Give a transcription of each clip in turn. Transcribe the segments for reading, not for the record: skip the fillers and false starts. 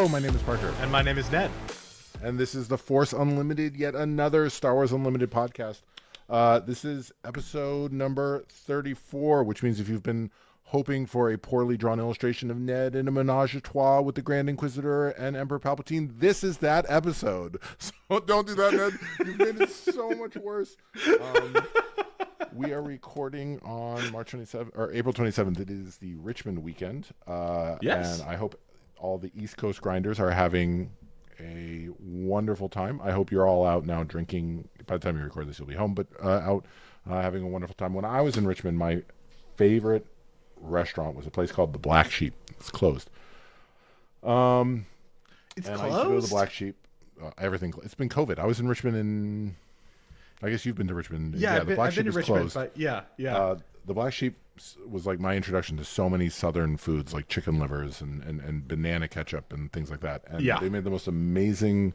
Hello, my name is Parker. And my name is Ned. And this is the Force Unlimited, yet another Star Wars Unlimited podcast. This is episode number 34, which means if you've been hoping for a poorly drawn illustration of Ned in a menage a trois with the Grand Inquisitor and Emperor Palpatine, this is that episode. So don't do that, Ned. You've made it so much worse. We are recording on March 27th or April 27th. It is the Richmond weekend. Yes. And I hope all the East Coast grinders are having a wonderful time. I hope you're all out now drinking. By the time you record this, you'll be home, but out having a wonderful time. When I was in Richmond, my favorite restaurant was a place called the Black Sheep. It's closed. It's closed? I used to go to the Black Sheep. Everything. It's been COVID. I was in Richmond in. I guess you've been to Richmond. Yeah, the Black I've been Sheep to is Richmond, closed. but yeah. The Black Sheep was like my introduction to so many southern foods like chicken livers and banana ketchup and things like that. And Yeah. they made the most amazing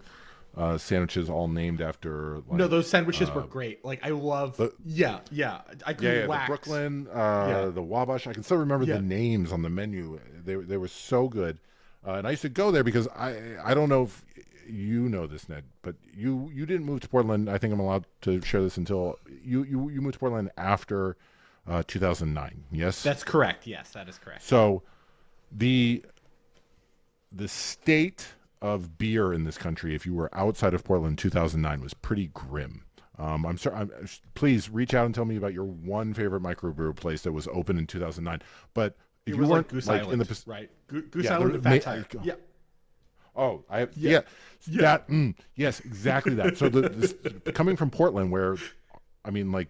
sandwiches all named after like, No, those sandwiches were great. Like, I love... I could the wax. Brooklyn, the Wabash. I can still remember the names on the menu. They were so good. And I used to go there because I don't know if you know this, Ned, but you didn't move to Portland. I think I'm allowed to share this until you moved to Portland after 2009. Yes, That's correct. Yes, that is correct. so the state of beer in this country, if you were outside of Portland in 2009, was pretty grim. I'm sorry. Please reach out and tell me about your one favorite microbrew place that was open in 2009. But if you weren't Goose like Island, in the right? Goose Island and Fat Tire. Yeah. Oh, yes, exactly that. So this, coming from Portland, where, I mean, like,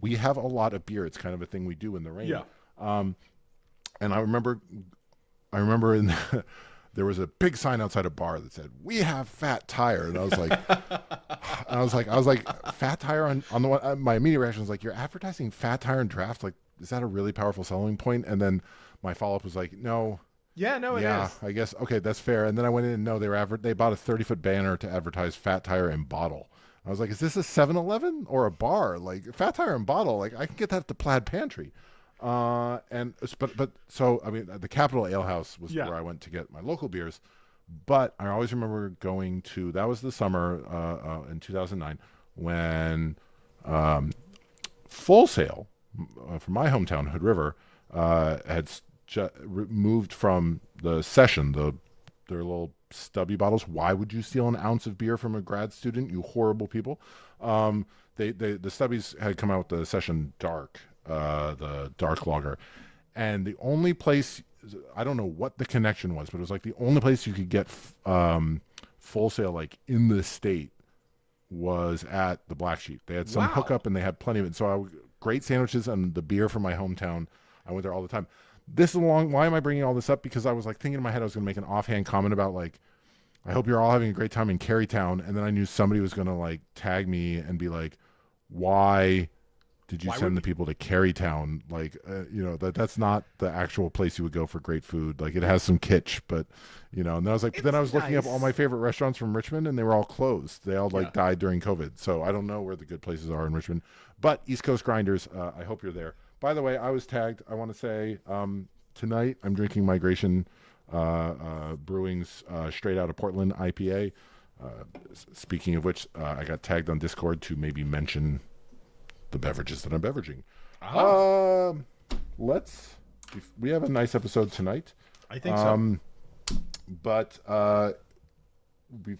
we have a lot of beer. It's kind of a thing we do in the rain. Yeah. And I remember there was a big sign outside a bar that said, "We have Fat Tire," and I was like, Fat Tire on the one. My immediate reaction was like, "You're advertising Fat Tire and draft? Like, is that a really powerful selling point?" And then my follow up was like, "No." Yeah, no, it Yeah, is. I guess. Okay, that's fair. And then I went in and no, they bought a 30-foot banner to advertise Fat Tire and Bottle. I was like, is this a 7-Eleven or a bar? Like, Fat Tire and Bottle, like, I can get that at the Plaid Pantry. So I mean, the Capitol Ale House was where I went to get my local beers. But I always remember going to, that was the summer in 2009 when Full Sail from my hometown, Hood River, had moved from the Session, their little stubby bottles. Why would you steal an ounce of beer from a grad student, you horrible people? The stubbies had come out with the Session Dark, the dark lager, and the only place, I don't know what the connection was, but it was like the only place you could get Full Sail like in the state was at the Black Sheep. They had some hookup and they had plenty of it. So great sandwiches and the beer from my hometown. I went there all the time. Why am I bringing all this up? Because I was like thinking in my head I was going to make an offhand comment about like, I hope you're all having a great time in Carytown. And then I knew somebody was going to like tag me and be like, why did you send the people to Carytown? Like, that's not the actual place you would go for great food. Like, it has some kitsch, but, and then I was like, then I was looking up all my favorite restaurants from Richmond and they were all closed. They all died during COVID. So I don't know where the good places are in Richmond, but East Coast grinders, I hope you're there. By the way, I was tagged. I want to say tonight I'm drinking Migration Brewing's Straight Out of Portland IPA. Speaking of which, I got tagged on Discord to maybe mention the beverages that I'm beveraging. We have a nice episode tonight. I think so. But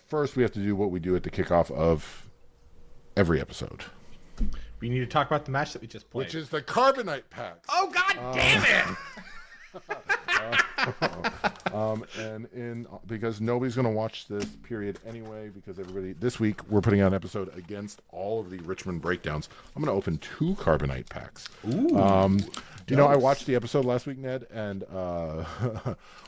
first we have to do what we do at the kickoff of every episode. We need to talk about the match that we just played. Which is the Carbonite packs. Oh, God damn it! Because nobody's going to watch this period anyway, because this week we're putting out an episode against all of the Richmond breakdowns. I'm going to open 2 Carbonite packs. Ooh. I watched the episode last week, Ned, and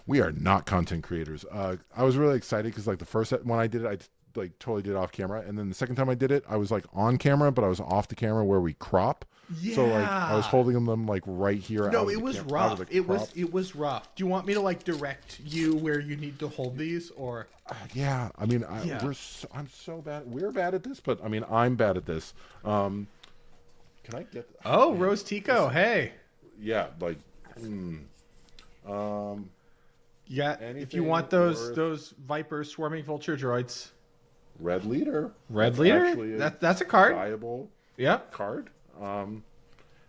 we are not content creators. I was really excited because like the first when I did it, I like totally did it off camera, and then the second time I did it, I was like on camera, but I was off the camera where we crop. Yeah. So like I was holding them like right here. No, it was rough. It was rough. Do you want me to like direct you where you need to hold these, or? Yeah, I mean, I'm so bad. We're bad at this, but I mean, I'm bad at this. Can I get? Oh, Rose Tico, hey. Yeah, like. Yeah, if you Anything want worth those Viper swarming vulture droids. Red Leader. Red That's Leader? actually That's a card. viable Yeah. card.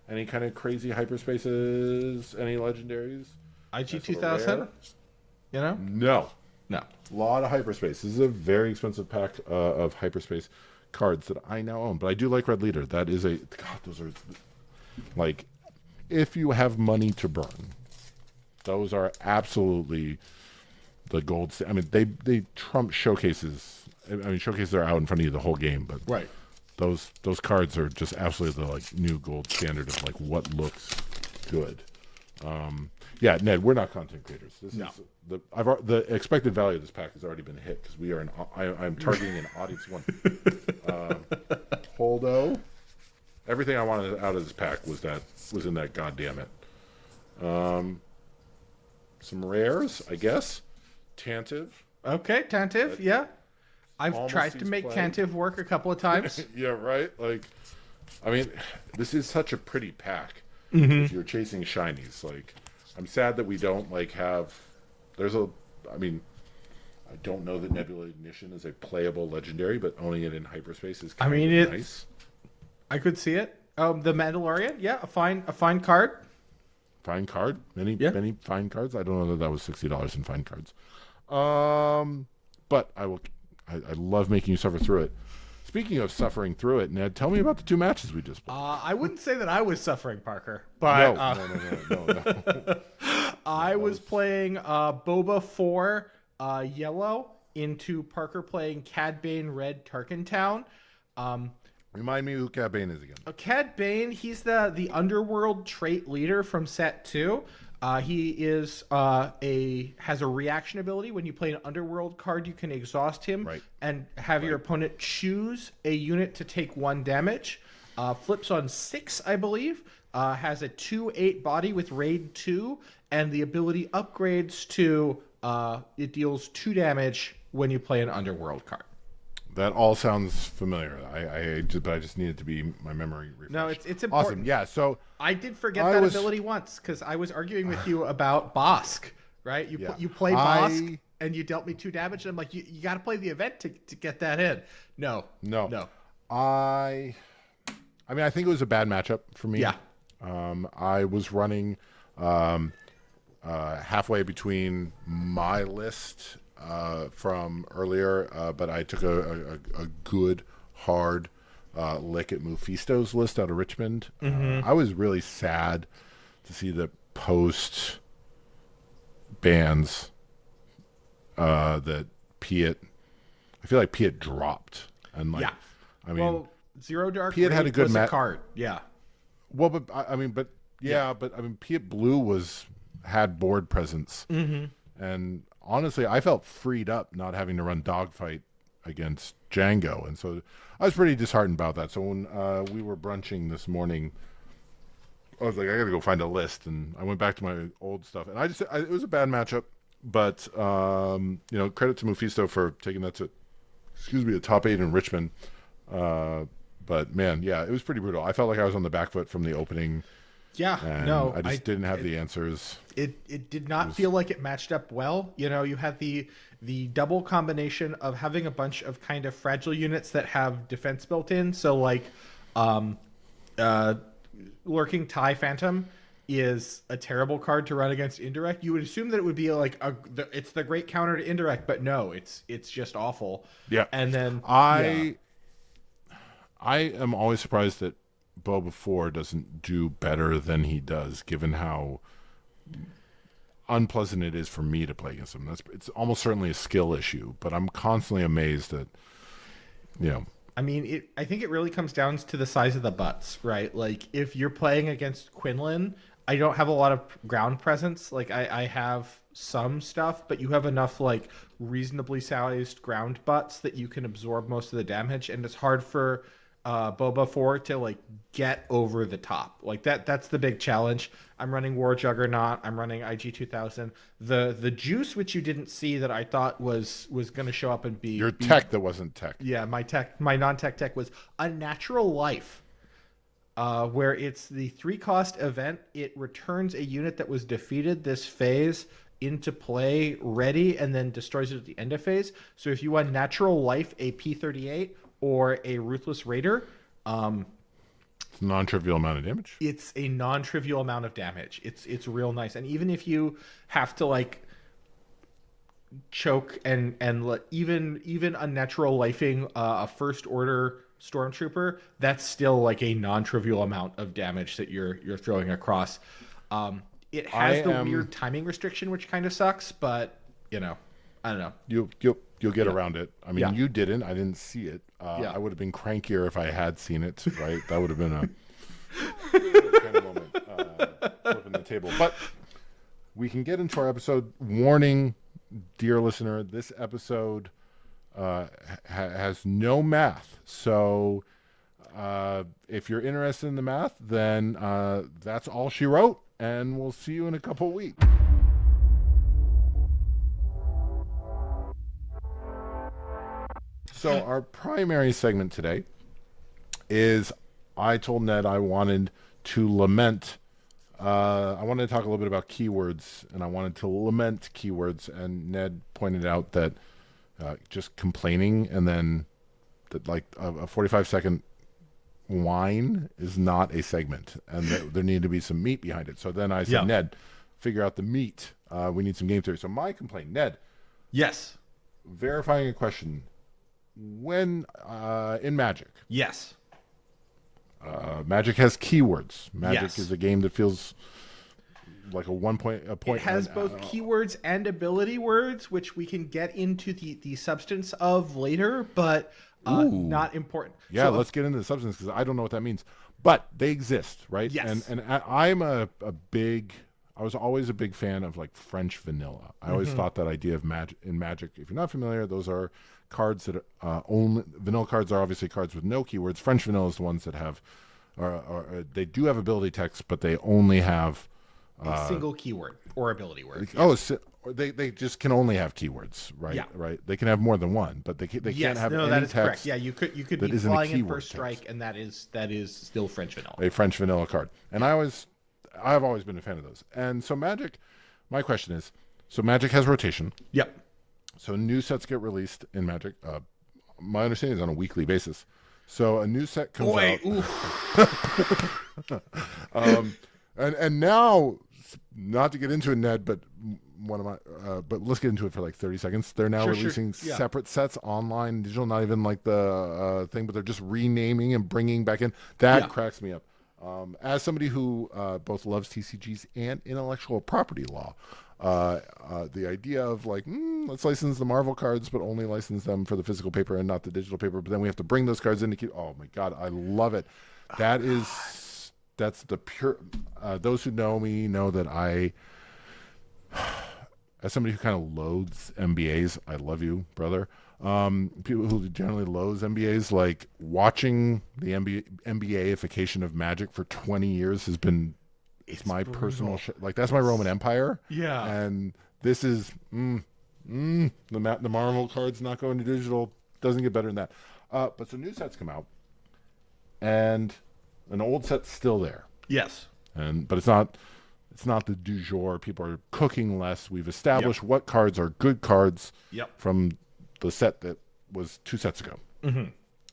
Any kind of crazy hyperspaces? Any legendaries? IG Nice little 2000. rare. You know? No. No. A lot of hyperspace. This is a very expensive pack of hyperspace cards that I now own. But I do like Red Leader. That is a... God, those are... Like, if you have money to burn, those are absolutely the gold... I mean, they trump showcases. I mean, showcases are out in front of you the whole game, but... Right. Those cards are just absolutely the like new gold standard of like what looks good. Yeah, Ned, we're not content creators. This is the expected value of this pack has already been hit because we are I'm targeting an audience one. Holdo, everything I wanted out of this pack was in that. Goddamn it. Some rares, I guess. Tantive. Okay, Tantive. Yeah. I've Almost tried to sees make play. Tantive work a couple of times. Yeah, right. Like, I mean, this is such a pretty pack. If you're chasing shinies, like, I'm sad that we don't like have. I mean, I don't know that Nebula Ignition is a playable legendary, but owning it in hyperspace is kind of nice. I could see it. The Mandalorian, yeah, a fine card. Fine card. Many fine cards. I don't know that was $60 in fine cards. But I will. I love making you suffer through it. Speaking of suffering through it, Ned, tell me about the 2 matches we just played. I wouldn't say that I was suffering, Parker, but no. I was playing Boba 4 yellow into Parker playing Cad Bane red Tarkintown. Remind me who Cad Bane is again. Cad Bane, he's the underworld trait leader from set 2. He has a reaction ability. When you play an underworld card, you can exhaust him and have your opponent choose a unit to take 1 damage. Flips on 6, I believe. Has a 2/8 body with raid 2, and the ability upgrades to it deals 2 damage when you play an underworld card. That all sounds familiar. But I just needed to be my memory refreshed. No, it's important. Awesome. Yeah. So I did forget that ability once because I was arguing with you about Bosk. Right? You play Bosk and you dealt me 2 damage, and I'm like, you got to play the event to get that in. No. I mean, I think it was a bad matchup for me. Yeah. I was running halfway between my list from earlier, but I took a good hard lick at Mephisto's list out of Richmond. I was really sad to see the post bans that Piet. I feel like Piet dropped, and like, I mean, Zero Dark Piet had a good card. Yeah. Well, but I mean, Piet Blue had board presence, and honestly, I felt freed up not having to run Dogfight against Django, and so I was pretty disheartened about that. So when we were brunching this morning, I was like, I gotta go find a list, and I went back to my old stuff, and it was a bad matchup, but credit to Mephisto for taking that to, a top 8 in Richmond. But man, yeah, it was pretty brutal. I felt like I was on the back foot from the opening. Yeah, and I just didn't have the answers. It did not feel like it matched up well. You know, you had the double combination of having a bunch of kind of fragile units that have defense built in. So like, Lurking TIE Phantom is a terrible card to run against indirect. You would assume that it would be like it's the great counter to indirect, but no, it's just awful. Yeah, and then I am always surprised that Boba 4 doesn't do better than he does, given how unpleasant it is for me to play against him. It's almost certainly a skill issue, but I'm constantly amazed that, I mean, I think it really comes down to the size of the butts, right? Like, if you're playing against Quinlan, I don't have a lot of ground presence. Like, I have some stuff, but you have enough, like, reasonably sized ground butts that you can absorb most of the damage, and it's hard for Boba 4 to like get over the top. Like that's the big challenge. I'm running War Juggernaut, I'm running IG 2000. The juice which you didn't see that I thought was going to show up and be your tech that wasn't tech. Yeah, my non-tech was Unnatural Life. Where it's the 3-cost event, it returns a unit that was defeated this phase into play ready and then destroys it at the end of phase. So if you want natural life a P38 or a Ruthless Raider, It's a non-trivial amount of damage. it's a non-trivial amount of damage. It's real nice. And even if you have to like choke and even unnatural lifing a first order stormtrooper, that's still like a non-trivial amount of damage that you're throwing across. It has the weird timing restriction, which kind of sucks, but you know, I don't know. You'll get around it. I mean, you didn't. I didn't see it. I would have been crankier if I had seen it. Right? That would have been a kind of moment, flipping the table. But we can get into our episode. Warning, dear listener, this episode has no math. So if you're interested in the math, then that's all she wrote, and we'll see you in a couple weeks. So our primary segment today is I told Ned I wanted to lament. I wanted to talk a little bit about keywords, and I wanted to lament keywords. And Ned pointed out that just complaining and then that like a 45-second whine is not a segment, and that there needed to be some meat behind it. So then I said, Ned, figure out the meat. We need some game theory. So my complaint, Ned. Yes. Verifying a question. When in Magic, Yes. Magic has keywords. Magic is a game that feels like a point. It has both keywords and ability words, which we can get into the substance of later, but not important. Yeah, so, let's get into the substance because I don't know what that means, but they exist, right? Yes. And I'm a big. I was always a big fan of like French vanilla. I always thought that idea of magic in Magic. If you're not familiar, those are cards that only vanilla cards are obviously cards with no keywords. French vanilla is the ones that have, or they do have ability text, but they only have a single keyword or ability word. They just can only have keywords, right? Yeah. Right. They can have more than one, but they can't have any that is text. correct. Yeah, you could be flying in first strike, and that is still French vanilla. A French vanilla card, and I've always been a fan of those. And so Magic, my question is, so Magic has rotation. Yep. So new sets get released in Magic. My understanding is on a weekly basis. So a new set comes out. And now, not to get into it, Ned, but but let's get into it for like 30 seconds. They're now releasing separate sets online, digital, not even like the thing, but they're just renaming and bringing back in. That cracks me up. As somebody who both loves TCGs and intellectual property law, the idea of like, let's license the Marvel cards, but only license them for the physical paper and not the digital paper. But then we have to bring those cards in to keep. Oh my God, I love it. That's the pure. Those who know me know that I, as somebody who kind of loathes MBAs, I love you, brother. People who generally loathe MBAs, like watching the MBAification of Magic for 20 years has been. It's my brutal. Personal like that's my Roman Empire. Yeah. And this is the Marvel cards not going to digital. Doesn't get better than that. But so new sets come out, and an old set's still there. Yes. But it's not the du jour. People are cooking less. We've established what cards are good cards from the set that was 2 sets ago.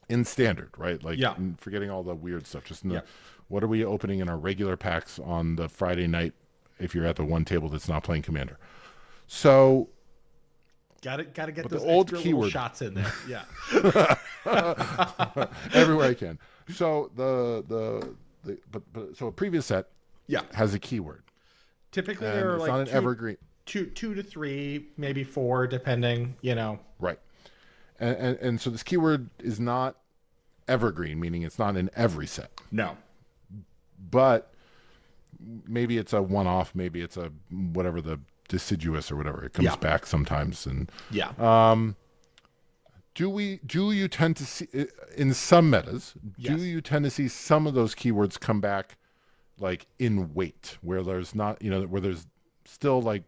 In standard, right? Like forgetting all the weird stuff. Just what are we opening in our regular packs on the Friday night if you're at the one table that's not playing Commander? So gotta get those the old extra keyword shots in there. Yeah. Everywhere I can. So so a previous set has a keyword. Typically and there are it's like not an evergreen. 2 to 3, maybe 4, depending, Right. And so this keyword is not evergreen, meaning it's not in every set. No. But maybe it's a one-off, maybe it's a whatever, the deciduous or whatever. It comes back sometimes. And do you tend to see in some metas, do you tend to see some of those keywords come back like in weight, where there's not, where there's still like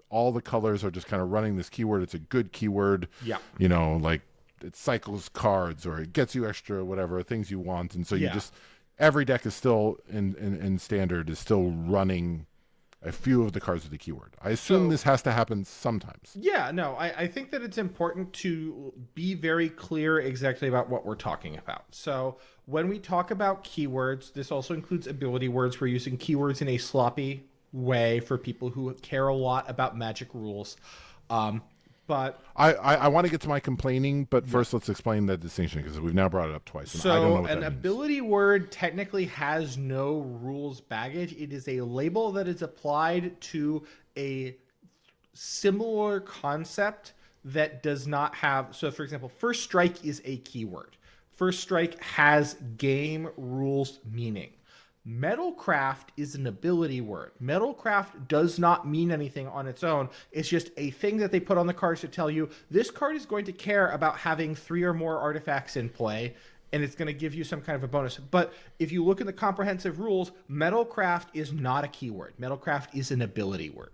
all the colors are just kind of running this keyword. It's a good keyword. Yeah. Like it cycles cards or it gets you extra whatever things you want. And so you just every deck is still in standard is still running a few of the cards with the keyword. I assume So this has to happen sometimes. yeah, no, I think that it's important to be very clear exactly about what we're talking about. So when we talk about keywords, this also includes ability words. We're using keywords in a sloppy way for people who care a lot about magic rules. Um, but I want to get to my complaining, but first let's explain the distinction because we've now brought it up twice, and I don't know So what an that means. ability word technically has no rules baggage. It is a label that is applied to a similar concept that does not have. So for example, first strike is a keyword. First strike has game rules meaning. Metalcraft is an ability word. Metalcraft does not mean anything on its own. It's just a thing that they put on the cards to tell you this card is going to care about having 3 or more artifacts in play, and it's going to give you some kind of a bonus. But if you look in the comprehensive rules, Metalcraft is not a keyword. Metalcraft is an ability word.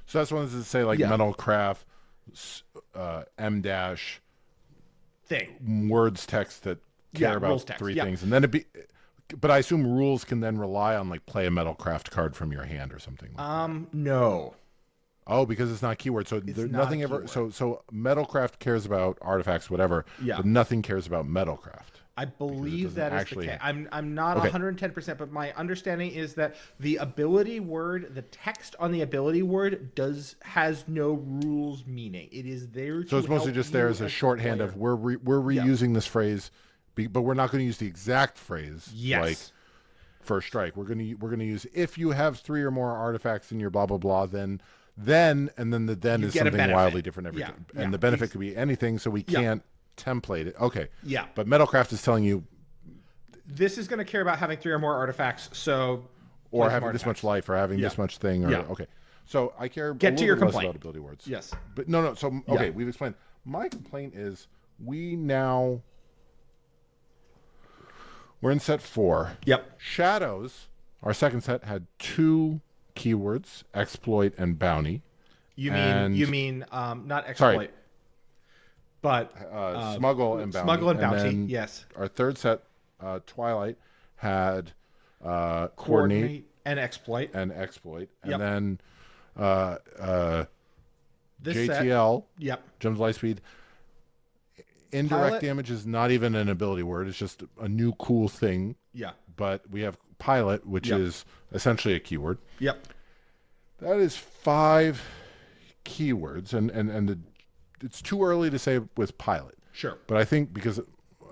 So that's one to say like Yeah. metalcraft, M dash Thing. words text that care about rules text, three yeah. things, and then it be. But I assume rules can then rely on like play a metalcraft card from your hand or something. Like No. oh, because it's not keyword, so there's not nothing a ever. keyword. So metalcraft cares about artifacts, whatever. Yeah. But nothing cares about metalcraft. I believe doesn't that is actually- the case. I'm not Okay. 110%, but my understanding is that the ability word, the text on the ability word has no rules meaning. It is there to So it's mostly help just there you as a the shorthand player. of we're reusing this phrase, but we're not going to use the exact phrase. Yes. Like first strike. We're gonna use if you have 3 or more artifacts in your blah blah blah, then and then the then You is get a something benefit. wildly different every Yeah, time. yeah. And the benefit could be anything, so we can't template it. Okay. Yeah. But metalcraft is telling you This is going to care about having 3 or more artifacts, so or play some having this much artifacts. life or having this much thing or Yeah. okay. So I care Get a to little your bit less complaint. about ability words. Yes. But no. So okay, we've explained. My complaint is we're in set 4. Yep. Shadows, our second set, had 2 keywords, exploit and bounty. You And- mean not exploit, but Smuggle and bounty. smuggle and bounty. then Yes. Our third set, Twilight, had coordinate and exploit. and exploit. Yep. And then This JTL, set. Yep. Gems of Lightspeed. Indirect Pilot. damage is not even an ability word. It's just a new cool thing. Yeah. But we have pilot, which Yep. is essentially a keyword. Yep. That is 5 keywords, it's too early to say with pilot. Sure. But I think because,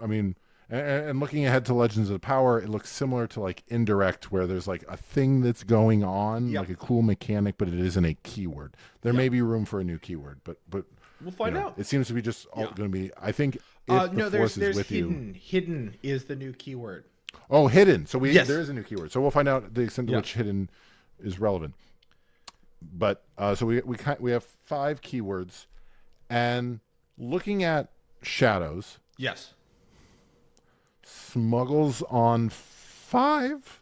I mean, and looking ahead to Legends of the Power, it looks similar to like indirect, where there's like a thing that's going on, Yep. like a cool mechanic, but it isn't a keyword. There may be room for a new keyword, but We'll find out. It seems to be just all going to be. I think if No, the there's force is with hidden. Hidden is the new keyword. oh, hidden. So Yes. there is a new keyword. So we'll find out the extent to Yeah. which hidden is relevant. But so we have 5 keywords, and looking at shadows, Yes. smuggles on 5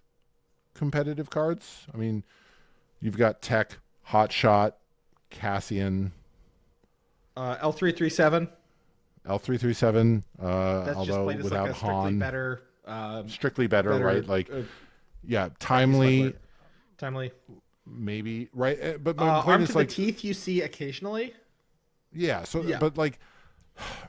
competitive cards. I mean, you've got Tech, Hotshot, Cassian, L337. L337. That's just Although played as without like a strictly Han, better. strictly better, better, right? Like, uh, yeah, timely, Timely. maybe, right? But my point Arm is to like, the teeth you see occasionally. yeah. So, Yeah. but like,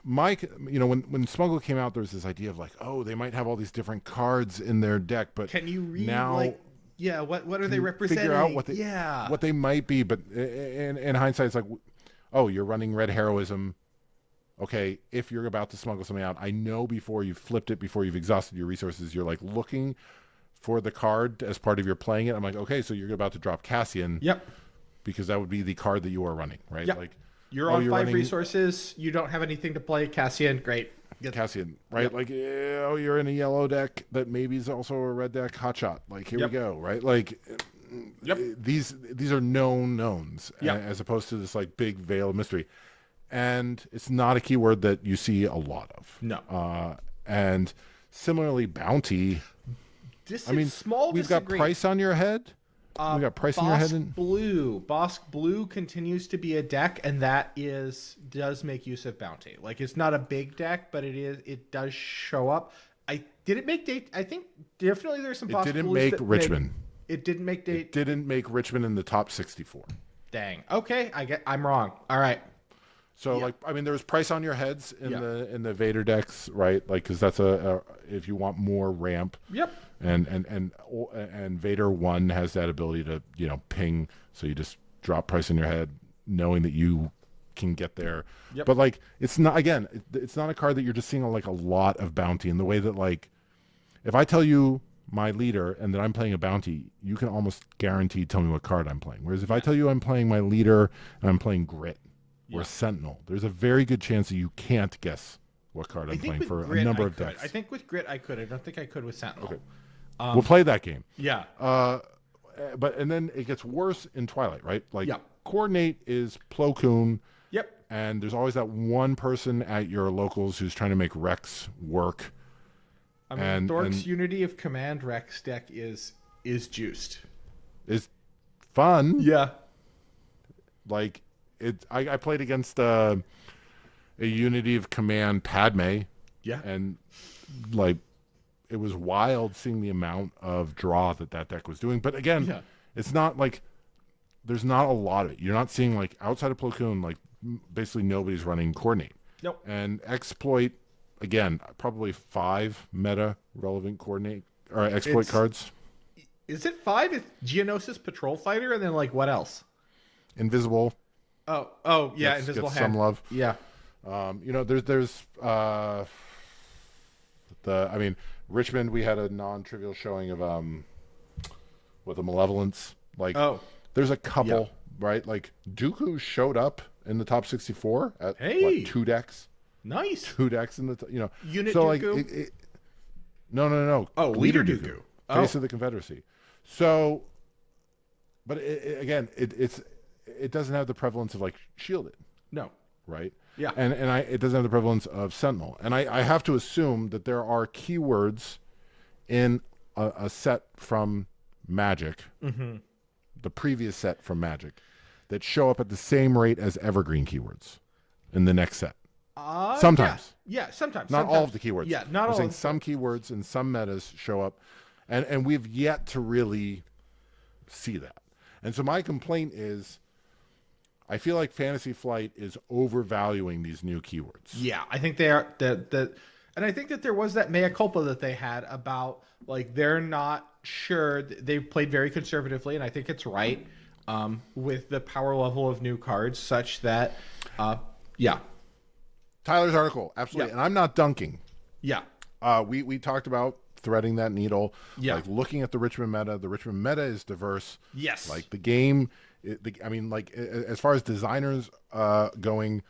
Mike, when Smuggle came out, there was this idea of like, oh, they might have all these different cards in their deck, but Can you read now like? Yeah. What are they representing? figure out what they yeah. what they might be. But in hindsight, it's like, oh, you're running red heroism. Okay, if you're about to smuggle something out, I know before you've flipped it, before you've exhausted your resources, you're like looking for the card as part of your playing it. I'm like, okay, so you're about to drop Cassian. Yep. Because that would be the card that you are running, right? Yep. Like You're oh, on 5 running resources. You don't have anything to play. Cassian, great. Get Cassian, right? Yep. Like, oh, you're in a yellow deck that maybe is also a red deck. Hotshot. Like, here Yep. we go, right? Like, Yep. these are known knowns, Yep. as opposed to this like big veil of mystery. And it's not a keyword that you see a lot of. No. And similarly, bounty. This I mean, is small. we've got disagree. price on your head. We got price in your head. Bosk Blue continues to be a deck, and that does make use of bounty. Like it's not a big deck, but it does show up. I think definitely there's some. It Bosk didn't Blues make that Richmond. It didn't make It date. didn't make Richmond in the top 64. Dang. Okay, I'm wrong. All right. So Yeah. like I mean, there's price on your heads Yeah. in the Vader decks, right? Like because that's a if you want more ramp, Yep. and Vader 1 has that ability to ping, so you just drop price on your head, knowing that you can get there. Yep. But like it's not again, it's not a card that you're just seeing like a lot of bounty in the way that like if I tell you my leader and that I'm playing a bounty, you can almost guarantee tell me what card I'm playing. Whereas if I tell you I'm playing my leader and I'm playing Grit or Sentinel, there's a very good chance that you can't guess what card I'm playing for a number of decks. I think with Grit I could. I don't think I could with Sentinel. Okay. We'll play that game. Yeah. And then it gets worse in Twilight, right? Like Yeah. Coordinate is Plo Koon, Yep. and there's always that one person at your locals who's trying to make Rex work. I mean, Thork's Unity of Command Rex deck is juiced. It's fun. Yeah. Like I played against a Unity of Command Padme. Yeah. And like it was wild seeing the amount of draw that deck was doing. But again, it's not like there's not a lot of it. You're not seeing like outside of Plo Koon, like basically nobody's running Coordinate. Nope. And Exploit, again, probably 5 meta relevant Coordinate or Exploit cards. Is it 5? It's Geonosis Patrol Fighter, and then like what else? Invisible. Oh, yeah, Invisible Hand. Some love. Yeah. There's Richmond. We had a non-trivial showing of with a Malevolence. Like, there's a couple, right? Like Dooku showed up in the top 64 at 2 decks. Nice. 2 decks in the Unit so Dooku. Like no. Oh, Leader Dooku. Face of the Confederacy. So, but it doesn't have the prevalence of like Shielded. No. Right. Yeah. And it doesn't have the prevalence of Sentinel. And I have to assume that there are keywords in a set from Magic, the previous set from Magic, that show up at the same rate as Evergreen keywords in the next set. Sometimes. Yeah, sometimes. Not all of the keywords. Yeah, not I'm all. saying some keywords and some metas show up, and we've yet to really see that. And so my complaint is, I feel like Fantasy Flight is overvaluing these new keywords. Yeah, I think they are. And I think that there was that mea culpa that they had about like they're not sure. They played very conservatively, and I think it's right with the power level of new cards, such that Tyler's article, absolutely. And I'm not dunking. Yeah. We talked about threading that needle. Yeah. Like looking at the Richmond meta. The Richmond meta is diverse. Yes. Like the game, as far as designers going,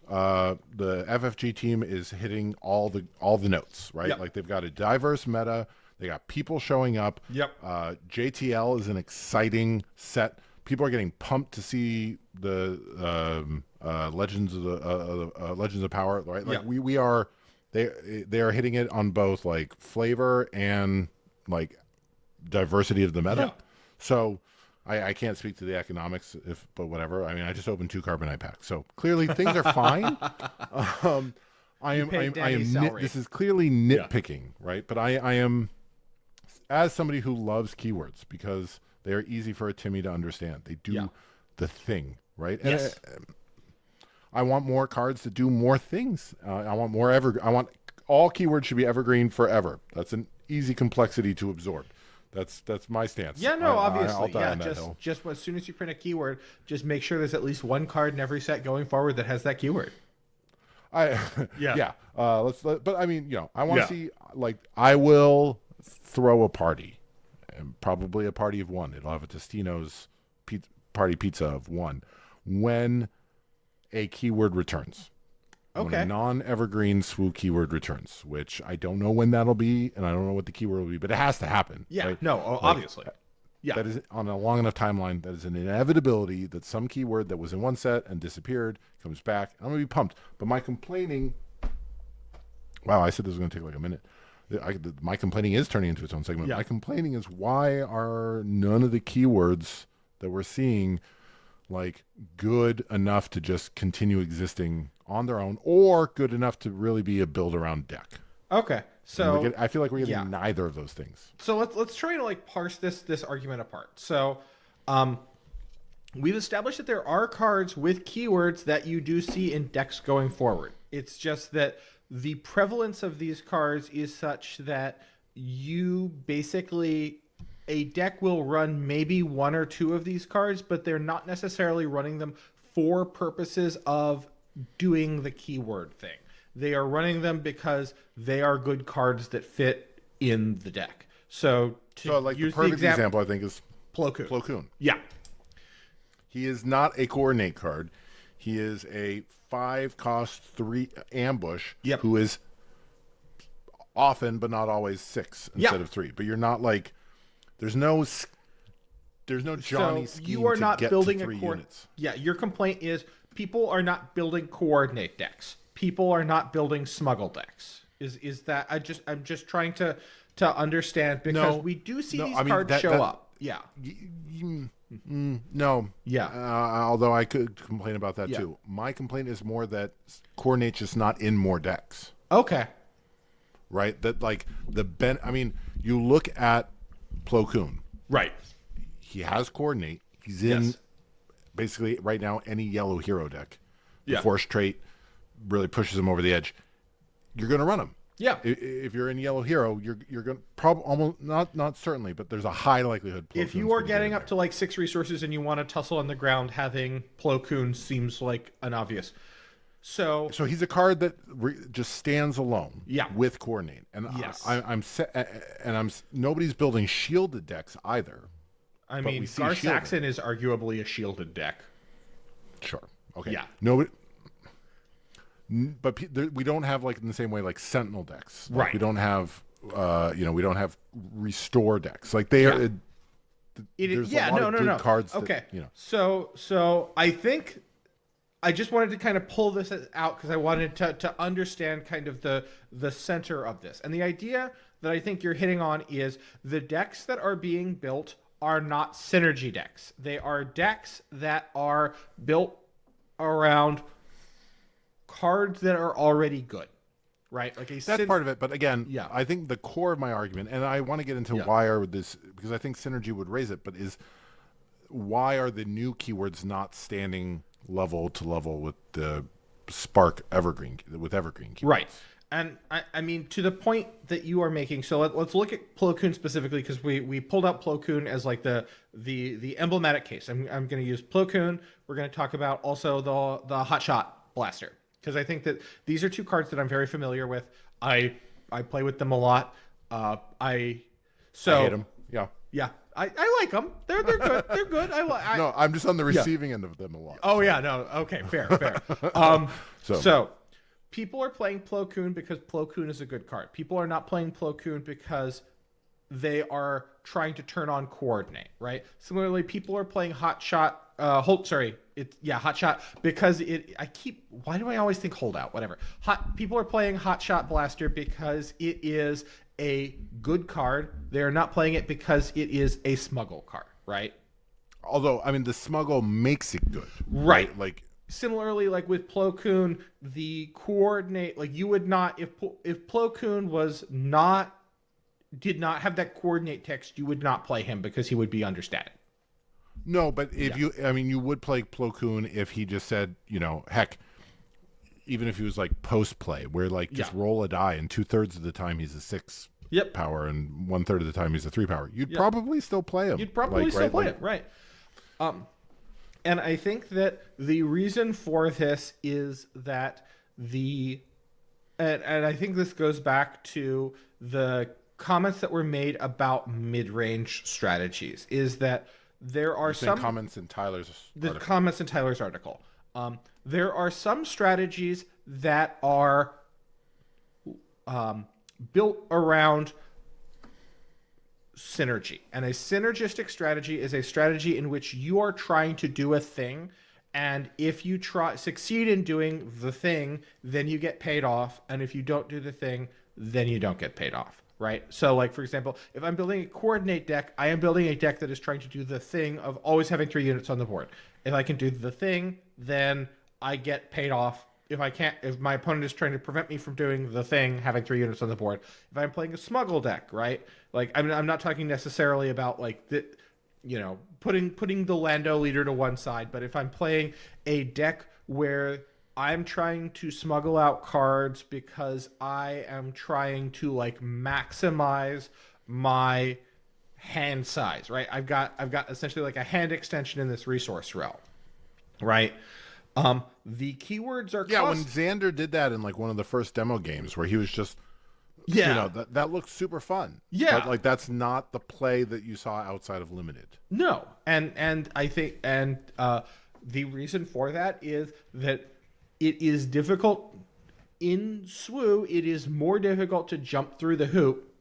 the FFG team is hitting all the notes, right? Yep. Like they've got a diverse meta. They got people showing up. Yep. JTL is an exciting set. People are getting pumped to see the Legends of Power, right? Like we are, they are hitting it on both like flavor and like diversity of the meta. Yeah. So I can't speak to the economics, but whatever. I mean, I just opened 2 Carbonite packs, so clearly things are fine. This is clearly nitpicking, right? But I am, as somebody who loves keywords because they are easy for a Timmy to understand. They do the thing, right? Yes. And I want more cards to do more things. I want all keywords should be evergreen forever. That's an easy complexity to absorb. That's my stance. Yeah, no, obviously. I'll die on that hill. Just as soon as you print a keyword, just make sure there's at least one card in every set going forward that has that keyword. But I mean, I want to see, like, I will throw a party, and probably a party of 1. It'll have a Tostino's party pizza of 1 when a keyword returns. Okay. When a non-evergreen SWU keyword returns, which I don't know when that'll be, and I don't know what the keyword will be, but it has to happen. Yeah. Right? No, obviously. Yeah. That is on a long enough timeline. That is an inevitability that some keyword that was in one set and disappeared comes back. I'm gonna be pumped. But my complaining. Wow, I said this was gonna take like a minute. My complaining is turning into its own segment. Yeah. My complaining is, why are none of the keywords that we're seeing like good enough to just continue existing on their own, or good enough to really be a build around deck? Okay. So I feel like we're yeah. getting neither of those things. So let's try to like parse this argument apart. So, um, we've established that there are cards with keywords that you do see in decks going forward. It's just that the prevalence of these cards is such that you basically a deck will run maybe one or two of these cards, but they're not necessarily running them for purposes of doing the keyword thing. They are running them because they are good cards that fit in the deck. So to Like the use perfect the example, I think, is Plo Koon. Plo Koon. Yeah. He is not a coordinate card. He is a 5 cost 3 ambush Yep. who is often but not always 6 instead Yeah. of 3. But you're not like there's no Johnny So scheme you are to not get building to a 3 core. units. Yeah, your complaint is people are not building coordinate decks. People are not building smuggle decks. Is that I'm just trying to understand because No. we do see No, these I mean, cards show up. Yeah. No. Yeah. Although I could complain about that Yeah. too. My complaint is more that coordinate's just not in more decks. Okay. Right? That like I mean, you look at Plo Koon. Right. He has coordinate. He's in Yes. basically right now any yellow hero deck. The Yeah. force trait really pushes him over the edge. You're going to run him. Yeah. If you're in yellow hero, you're going to probably almost not certainly, but there's a high likelihood. Plo If Koon's you are gonna getting get in up to like 6 resources and you want to tussle on the ground, having Plo Koon seems like an obvious. So he's a card that just stands alone. Yeah. With coordinate, and Yes. I'm nobody's building shielded decks either. I but mean, we see Gar shielding. Saxon is arguably a shielded deck. Sure. Okay. Yeah. Nobody. But we don't have like in the same way like Sentinel decks. Like, Right. We don't have we don't have restore decks. Like they Yeah. are. There's a lot of good cards. That, Okay. You know. So I think I just wanted to kind of pull this out because I wanted to understand kind of the center of this. And the idea that I think you're hitting on is the decks that are being built are not synergy decks. They are decks that are built around cards that are already good, right? Like That's part of it, but again, Yeah. I think the core of my argument, and I want to get into why are this because I think synergy would raise it, but is why are the new keywords not standing level to level with the Spark Evergreen keywords? Right. And I mean, to the point that you are making, so let's look at Plo Koon specifically because we pulled out Plo Koon as like the emblematic case. I'm going to use Plo Koon. We're going to talk about also the Hotshot Blaster because I think that these are two cards that I'm very familiar with. I play with them a lot. I hate them. Yeah. Yeah, I like them. They're good. They're good. No, I'm just on the receiving end of them a lot. Oh yeah, no. Okay, fair. So people are playing Plo Koon because Plo Koon is a good card. People are not playing Plo Koon because they are trying to turn on coordinate, right? Similarly, people are playing Hotshot. Hotshot because why do I always think holdout? Whatever. People are playing Hotshot Blaster because it is a good card. They are not playing it because it is a smuggle card, right? Although, I mean, the smuggle makes it good. Right. Like similarly, like with Plo Koon, the coordinate, like you would not, if Plo Koon did not have that coordinate text, you would not play him because he would be understated. No, but if you would play Plo Koon if he just said, heck, even if he was like post play, where like just roll a die and 2/3 of the time he's a 6 power and 1/3 of the time he's a 3 power, you'd probably still play him. You'd probably still play it, right? And I think that the reason for this is that and I think this goes back to the comments that were made about mid-range strategies, is that there are some comments in Tyler's article. There are some strategies that are built around synergy, and a synergistic strategy is a strategy in which you are trying to do a thing, and if you succeed in doing the thing, then you get paid off, and if you don't do the thing, then you don't get paid off. Right. So like, for example, if I'm building a coordinate deck, I am building a deck that is trying to do the thing of always having 3 units on the board. If I can do the thing, then I get paid off if my opponent is trying to prevent me from doing the thing, having 3 units on the board, if I'm playing a smuggle deck, right? Like, I'm not talking necessarily about like the, putting the Lando leader to one side, but if I'm playing a deck where I'm trying to smuggle out cards because I am trying to like maximize my hand size, right? I've got essentially like a hand extension in this resource realm, right? The keywords are Yeah, when cost. Xander did that in like one of the first demo games where he was just, Yeah, that looked super fun. But yeah. like that's not the play that you saw outside of Limited. No, and I think the reason for that is that it is difficult in SWU. It is more difficult to jump through the hoop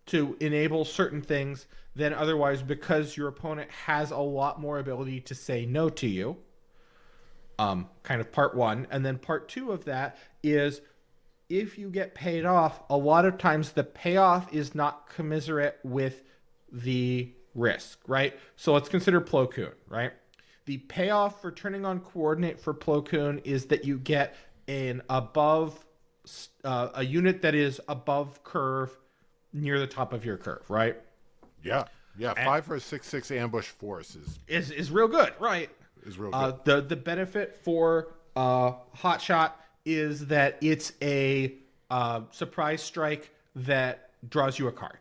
to enable certain things than otherwise because your opponent has a lot more ability to say no to you. Kind of part one, and then part two of that is if you get paid off, a lot of times the payoff is not commensurate with the risk, right? So let's consider Plo Koon, right? The payoff for turning on coordinate for Plo Koon is that you get a unit that is above curve near the top of your curve, right? Yeah. Yeah, And 5 for a 6/6 ambush force is real good, right? is real good. The benefit for Hotshot is that it's a surprise strike that draws you a card,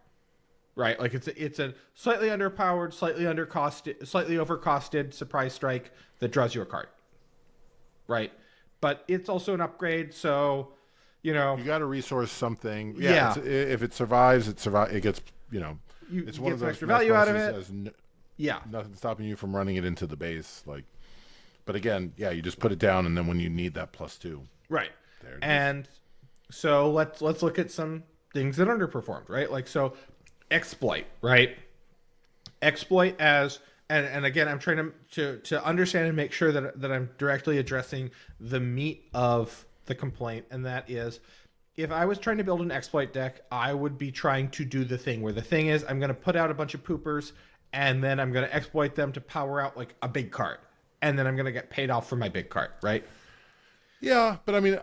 right? Like it's a slightly underpowered, slightly undercosted, slightly overcosted surprise strike that draws you a card, right? But it's also an upgrade, so you know, You got to resource something. Yeah, yeah, if it survives, it gets, you it's one get of some those extra nice value out of bonuses it. that has Yeah, nothing stopping you from running it into the base. Like, but again, yeah, you just put it down, and then when you need that +2, right. there it is. And so let's look at some things that underperformed, right? Like so, exploit, right? Exploit as and again, I'm trying to understand and make sure that I'm directly addressing the meat of the complaint, and that is, if I was trying to build an exploit deck, I would be trying to do the thing where the thing is I'm going to put out a bunch of poopers, and then I'm going to exploit them to power out like a big card, and then I'm going to get paid off for my big card, right? Yeah, but I mean,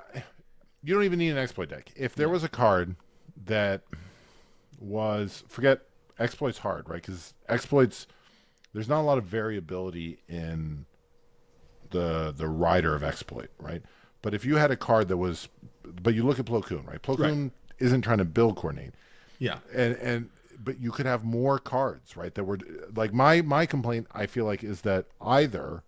you don't even need an exploit deck. If there was a card that was forget exploits hard, right? Because exploits, there's not a lot of variability in the rider of exploit, right? But if you had a card that was, but you look at Plo Koon, right? Plo Right. Koon isn't trying to build coordinate, Yeah. and but you could have more cards, right? That were like my complaint. I feel like is that either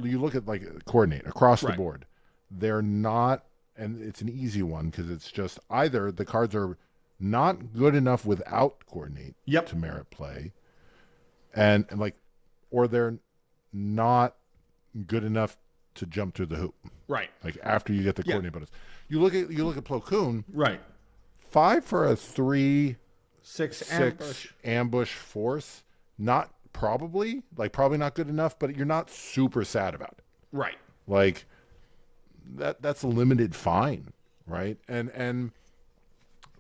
you look at like coordinate across the Right. board, they're not, and it's an easy one because it's just either the cards are not good enough without coordinate Yep. to merit play, and like, or they're not good enough to jump through the hoop. Right. Like after you get the coordinate bonus, you look at Plo Koon, Right. 5 for a 3/6 Six ambush. ambush force. Not probably not good enough, but you're not super sad about it. Right. Like that's a limited fine, right? And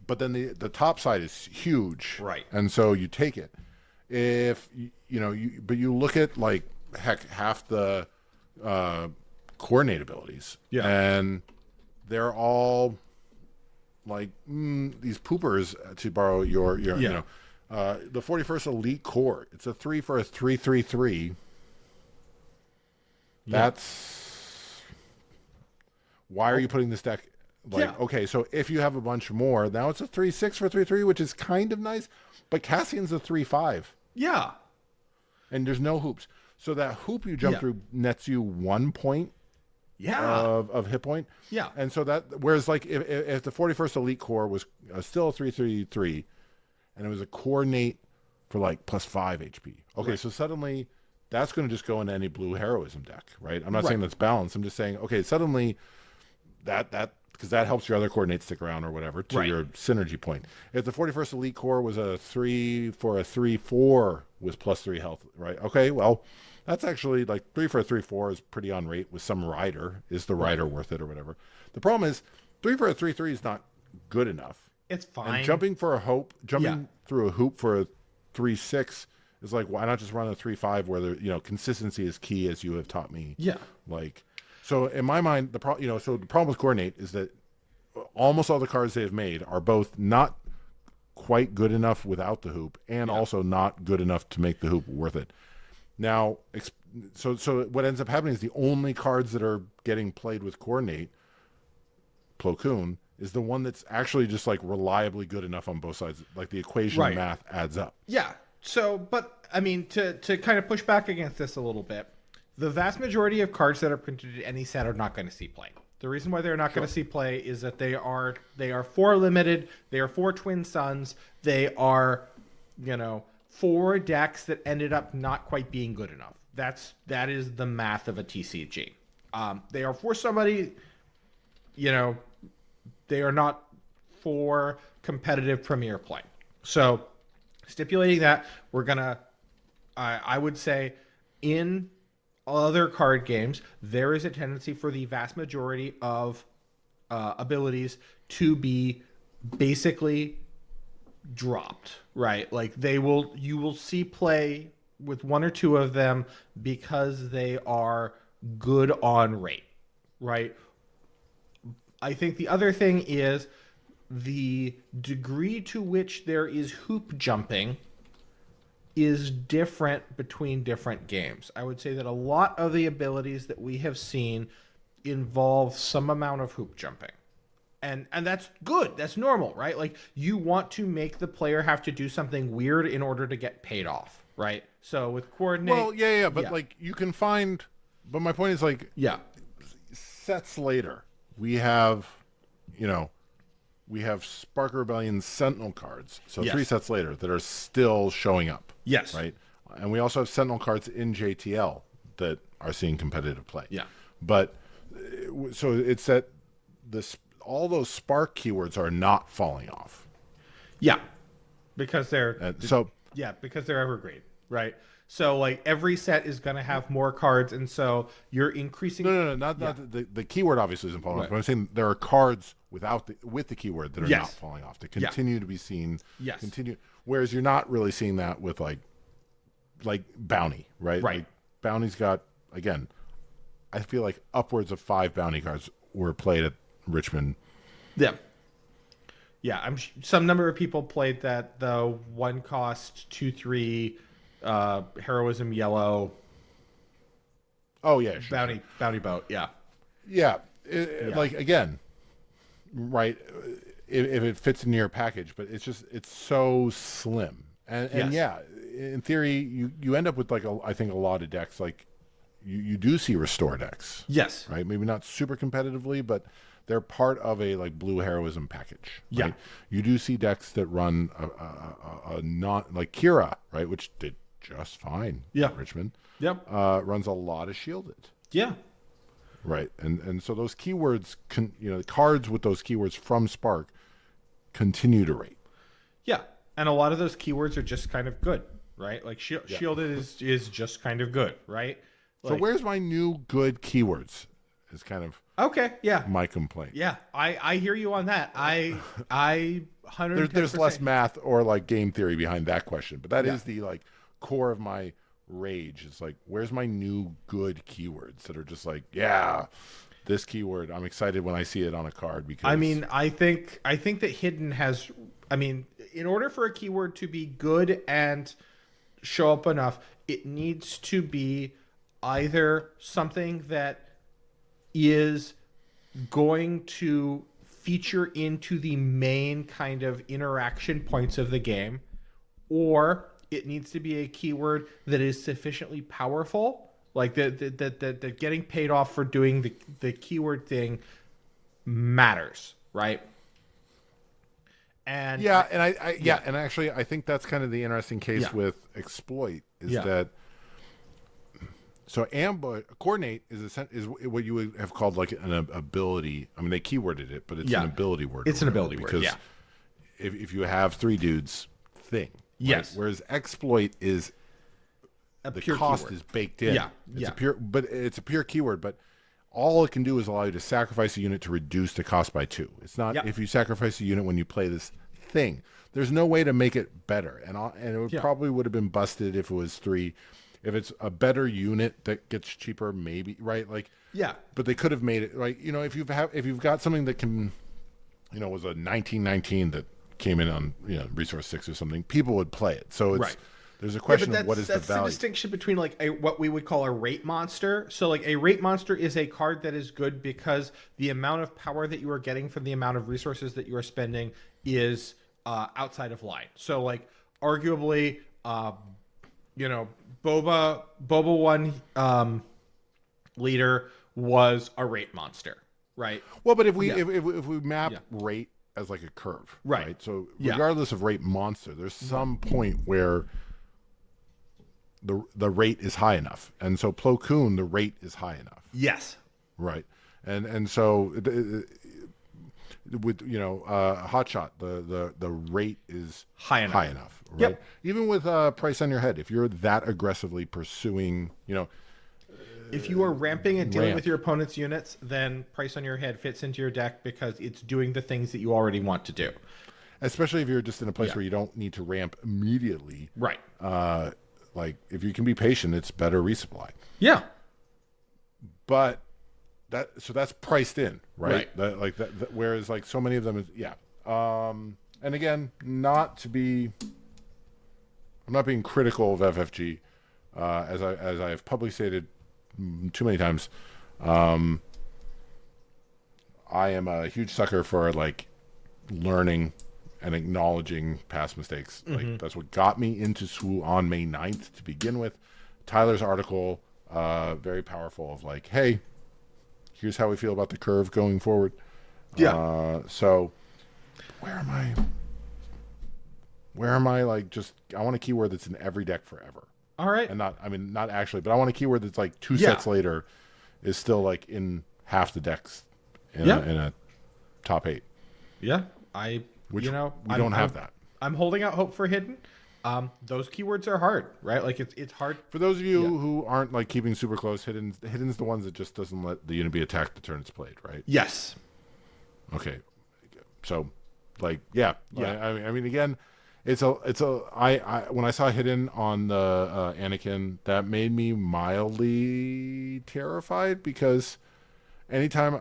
but then the top side is huge, Right. and so you take it. If but you look at like heck half the coordinate abilities, Yeah. and they're all like these poopers, to borrow your Yeah. the 41st Elite Core. It's a 3 for a 3/3/3. That's why are you putting this deck like Yeah. okay, so if you have a bunch more, now it's a 3/6 for 3/3, which is kind of nice, but Cassian's a 3/5 Yeah. and there's no hoops. So that hoop you jump Yeah. through nets you 1 point Yeah. of hit point. Yeah. And so that, whereas like if the 41st Elite Core was still a 3/3/3 and it was a coordinate for like +5 HP. Okay, Right. so suddenly that's going to just go into any blue heroism deck, right? I'm not Right. saying that's balanced. I'm just saying, okay, suddenly that because that helps your other coordinates stick around or whatever to Right. your synergy point. If the 41st Elite Core was a 3 for a 3/4 with +3 health, right? Okay, well, that's actually like 3 for a 3/4 is pretty on rate with some rider. Is the rider worth it or whatever? The problem is 3 for a 3/3 is not good enough. It's fine. And jumping Yeah. through a hoop for a 3/6 is like, why not just run a 3/5 where the consistency is key, as you have taught me. Yeah. Like, So in my mind, so the problem with coordinate is that almost all the cards they have made are both not quite good enough without the hoop, and Yeah. also not good enough to make the hoop worth it. Now, so what ends up happening is the only cards that are getting played with coordinate, Plo Koon, is the one that's actually just like reliably good enough on both sides. Like the equation Right. math adds up. Yeah. So, but I mean, to kind of push back against this a little bit, the vast majority of cards that are printed in any set are not going to see play. The reason why they're not going to see play is that they are for limited. They are for Twin Suns. They are, for decks that ended up not quite being good enough. That is the math of a TCG. They are for somebody, they are not for competitive premier play. So, stipulating that, we're gonna, I would say, in other card games, there is a tendency for the vast majority of abilities to be basically dropped, right? Like you will see play with one or two of them because they are good on rate, right? I think the other thing is the degree to which there is hoop jumping is different between different games. I would say that a lot of the abilities that we have seen involve some amount of hoop jumping. And that's good. That's normal, right? Like you want to make the player have to do something weird in order to get paid off, right? So with coordinate, Well, yeah, but like you can find. But my point is like yeah, sets later, we have, we have Spark Rebellion Sentinel cards. So Yes. 3 sets later that are still showing up. yes, Right. And we also have Sentinel cards in JTL that are seeing competitive play. yeah, But so it's that all those Spark keywords are not falling off. yeah, because they're So because they're evergreen, right? So like every set is going to have more cards, and so you're increasing. no, not the keyword obviously isn't falling off. But I'm saying there are cards with the keyword that are Yes. not falling off. They continue to be seen. Yes. Continue. Whereas you're not really seeing that with like bounty, right? Right. Like bounty's got, again, I feel like upwards of 5 bounty cards were played at Richmond. Yeah. Yeah, some number of people played that the one cost 2/3 heroism yellow Oh yeah, sure. bounty boat. Yeah. Yeah, Yeah. like again, right? If it fits into your package, but it's so slim, and Yes. yeah, in theory, you end up with like I think a lot of decks like you do see restore decks, Yes. right? Maybe not super competitively, but they're part of a like blue heroism package. Yeah. Right? You do see decks that run a not like Kira, right, which did just fine. Yeah. at Richmond. Yep. Runs a lot of shielded. Yeah. Right, and so those keywords, cards with those keywords from Spark continue to rate. Yeah. And a lot of those keywords are just kind of good, right? Like shielded is just kind of good, right? So Like, where's my new good keywords? Is kind of okay, yeah. my complaint. Yeah, I hear you on that. I 110%. There's less math or like game theory behind that question, but that is the like core of my rage. It's like, where's my new good keywords that are just like, yeah, this keyword, I'm excited when I see it on a card because I mean, I think that hidden has. I mean, in order for a keyword to be good and show up enough, it needs to be either something that is going to feature into the main kind of interaction points of the game, or it needs to be a keyword that is sufficiently powerful, like that getting paid off for doing the keyword thing matters, right? And and actually I think that's kind of the interesting case with exploit is that. So coordinate is what you would have called like an ability. I mean, they keyworded it, but it's an ability word. It's an ability word. Because Yeah. if you have 3 dudes thing, right? Yes. Whereas exploit is A the pure cost keyword. is baked in. Yeah, It's a pure keyword, but all it can do is allow you to sacrifice a unit to reduce the cost by 2. It's not if you sacrifice a unit when you play this thing. There's no way to make it better, and it probably would have been busted if it was 3. if it's a better unit that gets cheaper, maybe, right? Like, Yeah. but they could have made it like, if you've got something that can, was a 1919 that came in on, resource 6 or something, people would play it. So Right. there's a Yeah, but question of what is the that's the value. distinction between like what we would call a rate monster. So like a rate monster is a card that is good because the amount of power that you are getting from the amount of resources that you are spending is outside of line. So like arguably, Boba one leader was a rate monster, right? Well, but if we Yeah. if we map Yeah. rate as like a curve, Right. So Yeah. regardless of rate monster, there's some point where the rate is high enough, and so Plo Koon, the rate is high enough, Yes. right? And so with Hotshot, the rate is High enough. right? Yep. Even with price on your head, if you're that aggressively pursuing, If you are ramping and dealing Ramp. with your opponent's units, then price on your head fits into your deck because it's doing the things that you already want to do. especially if you're just in a place Yeah. where you don't need to ramp immediately. Right. Like if you can be patient, it's better resupply. Yeah. But that's priced in, right? Right. Whereas like so many of them is and again, I'm not being critical of FFG, as I have publicly stated too many times. I am a huge sucker for like learning and acknowledging past mistakes. Like that's what got me into SWU on May 9th to begin with. Tyler's article, very powerful, of like, hey, here's how we feel about the curve going forward. Yeah. So where am I? Like, just I want a keyword that's in every deck forever. All right. And not actually, but I want a keyword that's like two Yeah. sets later is still like in half the decks in Yeah. a top 8. Yeah. Which we I'm- don't have I'm- that. I'm holding out hope for hidden. Those keywords are hard, right? Like it's hard. For those of you who aren't like keeping super close, hidden's the ones that just doesn't let the unit be attacked the turn it's played, right? Yes. Okay. So like yeah. Yeah. I mean again, I when I saw hidden on the Anakin, that made me mildly terrified because anytime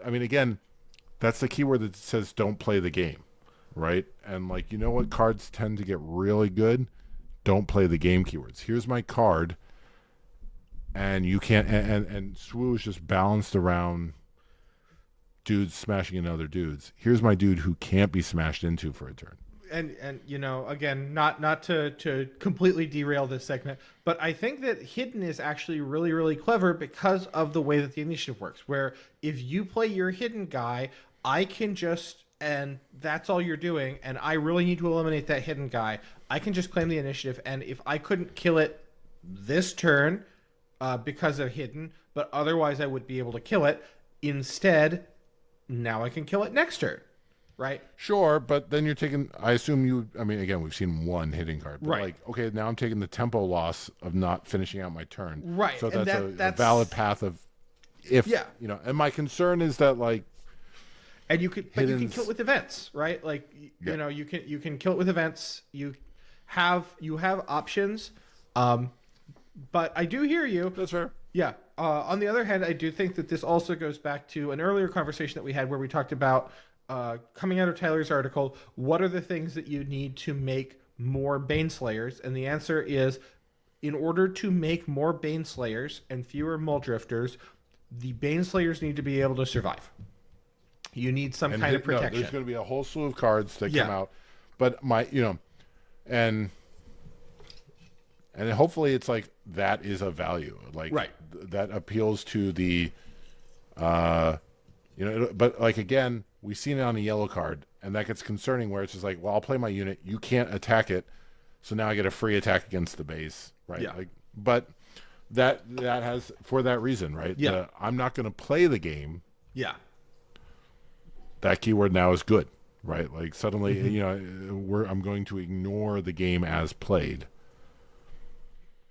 again, that's the keyword that says don't play the game, right? And like, you know what cards tend to get really good? Don't play the game keywords. Here's my card, and you can't. And SWU is just balanced around dudes smashing into other dudes. Here's my dude who can't be smashed into for a turn. And again, not to completely derail this segment, but I think that hidden is actually really, really clever because of the way that the initiative works, where if you play your hidden guy, I can just, and that's all you're doing, and I really need to eliminate that hidden guy, I can just claim the initiative, and if I couldn't kill it this turn because of hidden, but otherwise I would be able to kill it, instead, now I can kill it next turn. Right. Sure, but then you're taking. I assume I mean, again, we've seen one hitting card. But Right. like, okay, now I'm taking the tempo loss of not finishing out my turn. Right, So and that's a that's valid path of, if Yeah. And my concern is that like, and you can kill Hidden's- it with events, right? Like Yeah. you can kill it with events. You have options. But I do hear you. that's fair. Yeah. On the other hand, I do think that this also goes back to an earlier conversation that we had where we talked about coming out of Tyler's article, what are the things that you need to make more Baneslayers? And the answer is, in order to make more Baneslayers and fewer Muldrifters, the Baneslayers need to be able to survive. You need some kind of protection. there's going to be a whole slew of cards that Yeah. come out, but and hopefully it's like that is a value, like Right. That appeals to the, but like again, we've seen it on a yellow card, and that gets concerning where it's just like, well, I'll play my unit, you can't attack it, so now I get a free attack against the base, right? Yeah. Like, but that has, for that reason, right? Yeah. I'm not going to play the game. Yeah. That keyword now is good, right? Like suddenly, Mm-hmm. I'm going to ignore the game as played.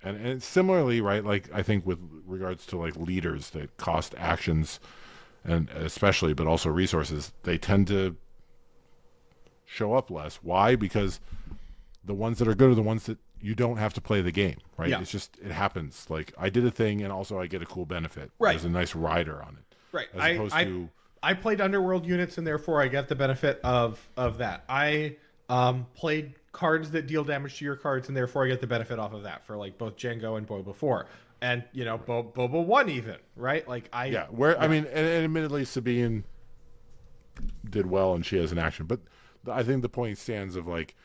And similarly, right? Like I think with regards to like leaders that cost actions, and especially, but also resources, they tend to show up less. Why? Because the ones that are good are the ones that you don't have to play the game, right? Yeah. It's just it happens. Like I did a thing, and also I get a cool benefit. Right. There's a nice rider on it, Right. as opposed to I played Underworld units, and therefore I get the benefit of that. I played cards that deal damage to your cards, and therefore I get the benefit off of that for like both Django and Boba 4. And Boba 1 even, right? Like I mean, and admittedly Sabine did well, and she has an action, but I think the point stands of like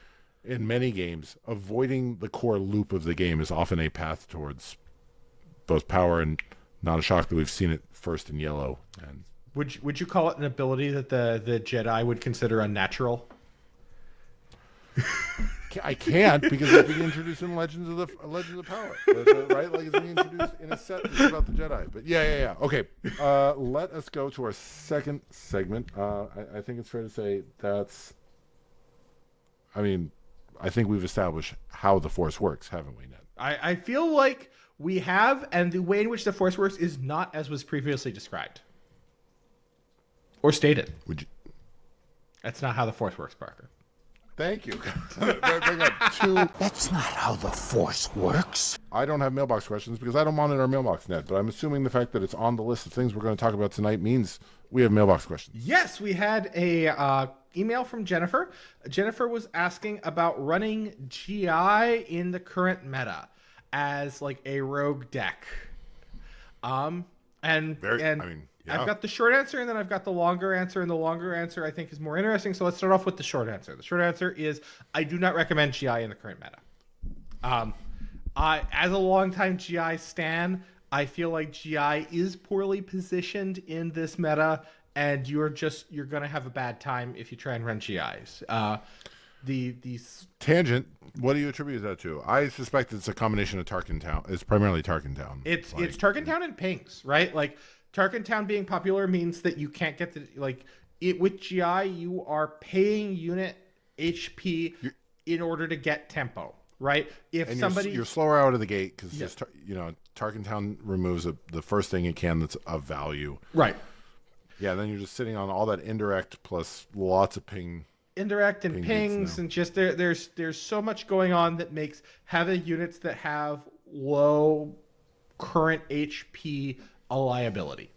in many games, avoiding the core loop of the game is often a path towards both power, and not a shock that we've seen it first in yellow. And would you call it an ability that the Jedi would consider unnatural? I can't, because it's being introduced in Legends of Power, right? Like it's being introduced in a set that's about the Jedi. But yeah. Okay, let us go to our second segment. I think it's fair to say that's. I mean, I think we've established how the Force works, haven't we, Ned? I feel like we have, and the way in which the Force works is not as was previously described or stated. Would you? That's not how the Force works, Parker. Thank you. That's not how the Force works. I don't have mailbox questions because I don't monitor our mailbox net, but I'm assuming the fact that it's on the list of things we're going to talk about tonight means we have mailbox questions. Yes, we had a email from Jennifer. Jennifer was asking about running GI in the current meta as like a rogue deck. Yeah. I've got the short answer, and then I've got the longer answer, and the longer answer I think is more interesting. So let's start off with the short answer. The short answer is I do not recommend GI in the current meta. As a longtime GI stan, I feel like GI is poorly positioned in this meta, and you're going to have a bad time if you try and run GIs. These tangent. What do you attribute that to? I suspect it's a combination of Tarkin Town. It's primarily Tarkin Town. It's Tarkin Town and pings, right? Like Tarkin Town being popular means that you can't get with GI. You are paying unit HP in order to get tempo, right? If you're slower out of the gate because Tarkin Town removes the first thing it can that's of value, right? Yeah, then you're just sitting on all that indirect plus lots of indirect and pings and just there's so much going on that makes having units that have low current HP a liability.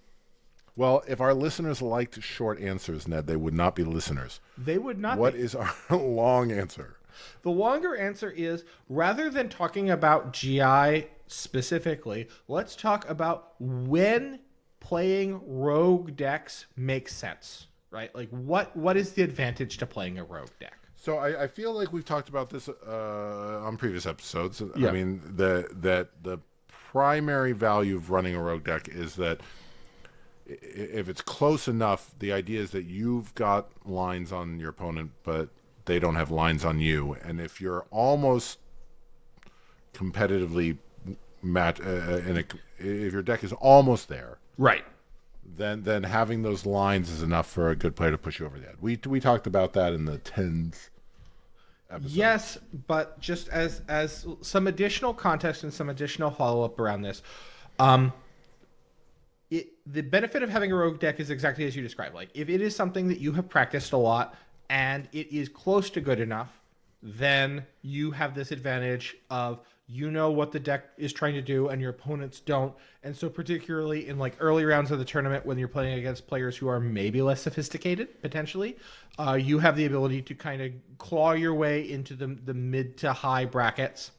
Well, if our listeners liked short answers, Ned, they would not be listeners. They would not. What is our long answer? The longer answer is, rather than talking about GI specifically, let's talk about when playing rogue decks makes sense. Right? Like what is the advantage to playing a rogue deck? So I feel like we've talked about this on previous episodes. Yeah. I mean, the primary value of running a rogue deck is that if it's close enough, the idea is that you've got lines on your opponent, but they don't have lines on you. And if you're almost competitively if your deck is almost there, right? Then having those lines is enough for a good player to push you over the edge. We talked about that in the 10s episode. Yes, but just as some additional context and some additional follow-up around this, the benefit of having a rogue deck is exactly as you described. Like, if it is something that you have practiced a lot and it is close to good enough, then you have this advantage of what the deck is trying to do and your opponents don't. And so particularly in like early rounds of the tournament when you're playing against players who are maybe less sophisticated, potentially, you have the ability to kind of claw your way into the mid to high brackets.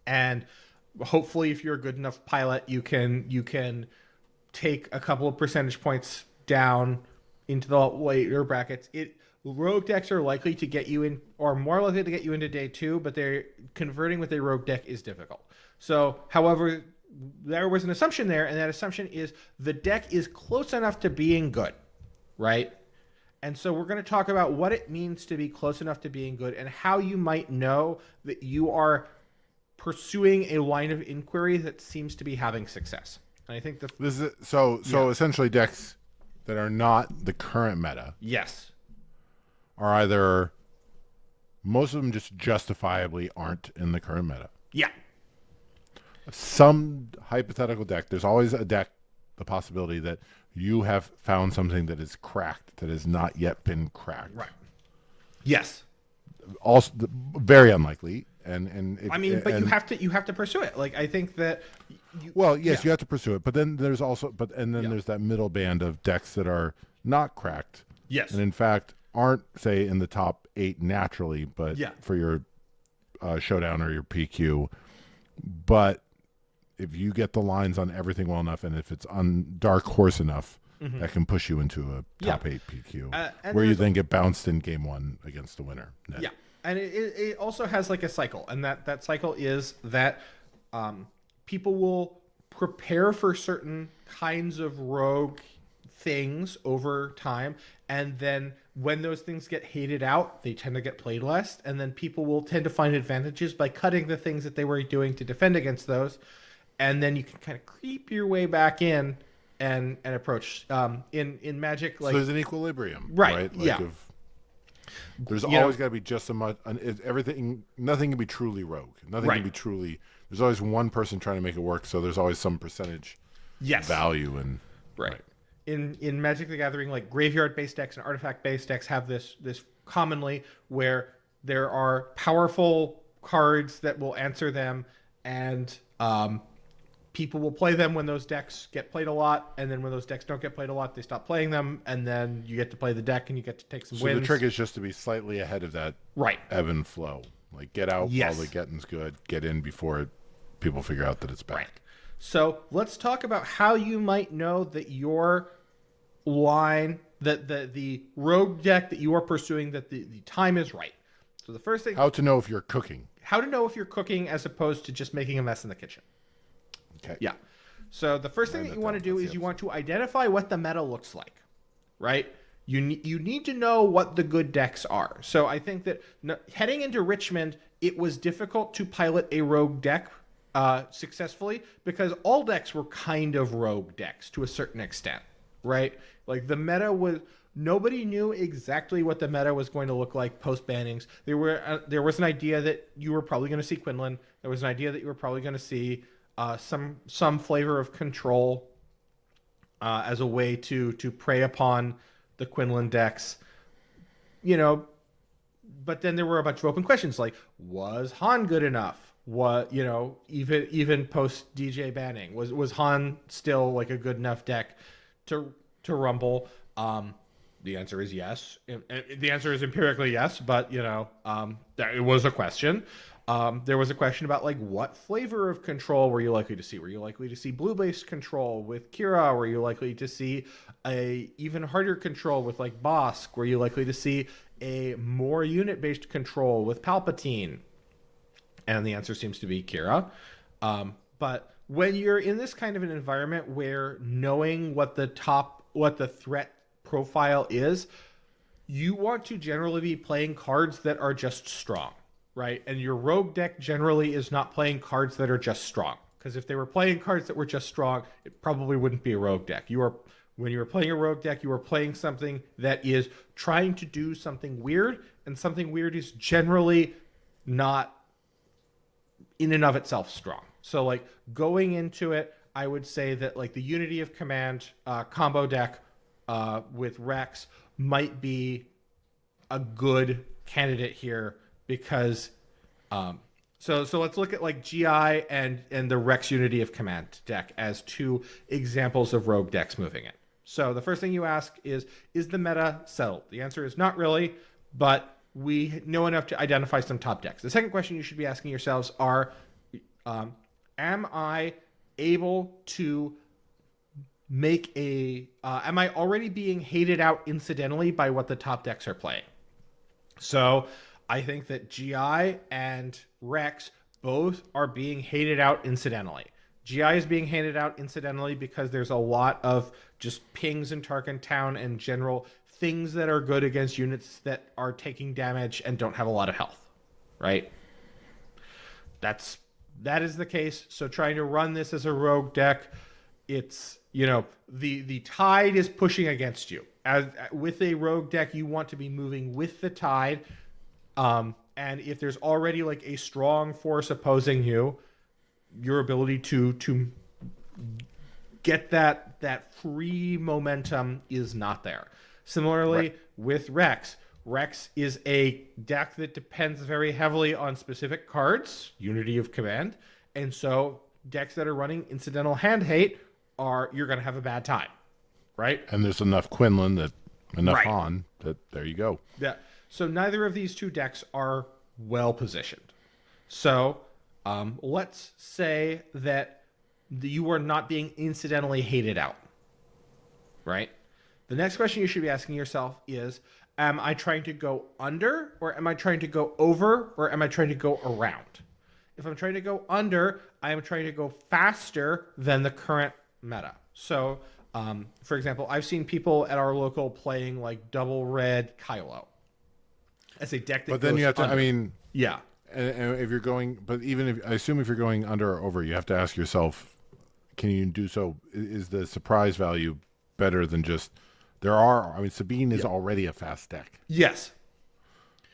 And hopefully if you're a good enough pilot, you can take a couple of percentage points down into the later brackets. Rogue decks are likely to get you in, or more likely to get you into day 2, but they're converting with a rogue deck is difficult. So, however, there was an assumption there, and that assumption is the deck is close enough to being good, right? And so we're going to talk about what it means to be close enough to being good and how you might know that you are pursuing a line of inquiry that seems to be having success. And I think this is so essentially decks that are not the current meta. Yes. Are either most of them just justifiably aren't in the current meta. Yeah. Some hypothetical deck, there's always a deck, the possibility that you have found something that is cracked that has not yet been cracked. Right. Yes. Also, very unlikely. And if, I mean, but and, you have to pursue it. Like I think that. Well, yes, you have to pursue it, but then there's also, Yeah. there's that middle band of decks that are not cracked, Yes. and in fact aren't, say, in the top 8 naturally, but Yeah. for your showdown or your PQ. But if you get the lines on everything well enough, and if it's on dark horse enough, that can push you into a top 8 PQ, where you then get bounced in game 1 against the winner. Ned. Yeah, and it also has like a cycle, and that cycle is that people will prepare for certain kinds of rogue things over time, and then when those things get hated out, they tend to get played less, and then people will tend to find advantages by cutting the things that they were doing to defend against those, and then you can kind of creep your way back in and approach in Magic, like So there's an equilibrium, right? Like Yeah. There's You always know- got to be just so much. Everything, nothing can be truly rogue. Nothing Right. can be truly. There's always one person trying to make it work, so there's always some percentage Yes. value and Right. In Magic the Gathering, like graveyard based decks and artifact based decks have this commonly, where there are powerful cards that will answer them, and people will play them when those decks get played a lot, and then when those decks don't get played a lot, they stop playing them, and then you get to play the deck and you get to take some So wins. the trick is just to be slightly ahead of that Right. ebb and flow. Like get out Yes. while the getting's good, get in before people figure out that it's back. Right. So let's talk about how you might know that your line, that the rogue deck that you are pursuing, that the time is right. So the first thing, How to know if you're cooking. how to know if you're cooking as opposed to just making a mess in the kitchen. Okay. Yeah. So the first thing Write that that you want to down. do That's is the you want to identify what the meta looks like, right? You need to know what the good decks are. So I think that heading into Richmond, it was difficult to pilot a rogue deck successfully because all decks were kind of rogue decks to a certain extent, right? Like the meta was, nobody knew exactly what the meta was going to look like post bannings. There was an idea that you were probably going to see Quinlan. There was an idea that you were probably going to see some flavor of control as a way to prey upon the Quinlan decks, but then there were a bunch of open questions like, was Han good enough? What, even post DJ banning, was Han still like a good enough deck to rumble? The answer is yes. The answer is empirically yes, but it was a question. There was a question about like what flavor of control were you likely to see? Were you likely to see blue-based control with Kira? Were you likely to see a even harder control with like Bosk? Were you likely to see a more unit-based control with Palpatine? And the answer seems to be Kira. But when you're in this kind of an environment where knowing what the threat profile is, you want to generally be playing cards that are just strong, right? And your rogue deck generally is not playing cards that are just strong, because if they were playing cards that were just strong, it probably wouldn't be a rogue deck. When you are playing a rogue deck, you are playing something that is trying to do something weird, and something weird is generally not in and of itself strong. So like going into it, I would say that like the Unity of Command combo deck with Rex might be a good candidate here, because so let's look at like GI and the Rex Unity of Command deck as two examples of rogue decks moving in. So the first thing you ask is the meta settled? The answer is not really, but we know enough to identify some top decks. The second question you should be asking yourselves are, am I able to make am I already being hated out incidentally by what the top decks are playing? So I think that GI and Rex both are being hated out incidentally. GI is being hated out incidentally because there's a lot of just pings in Tarkin Town and general things that are good against units that are taking damage and don't have a lot of health, right? That is the case. So trying to run this as a rogue deck, it's, the tide is pushing against you. As with a rogue deck, you want to be moving with the tide. And if there's already like a strong force opposing you, your ability to get that free momentum is not there. Similarly, with Rex, Rex is a deck that depends very heavily on specific cards, Unity of Command, and so decks that are running incidental hand hate you're going to have a bad time, right? And there's enough Quinlan enough Right. Han that there you go. Yeah. So neither of these two decks are well positioned. So let's say that you are not being incidentally hated out, right? The next question you should be asking yourself is, am I trying to go under, or am I trying to go over, or am I trying to go around? If I'm trying to go under, I am trying to go faster than the current meta. So, for example, I've seen people at our local playing like double red Kylo. As a deck that But then goes you have to, under. I mean, Yeah. and if you're going, but even if, I assume if you're going under or over, you have to ask yourself, can you do so? Is the surprise value better than just, I mean, Sabine is already a fast deck. Yes.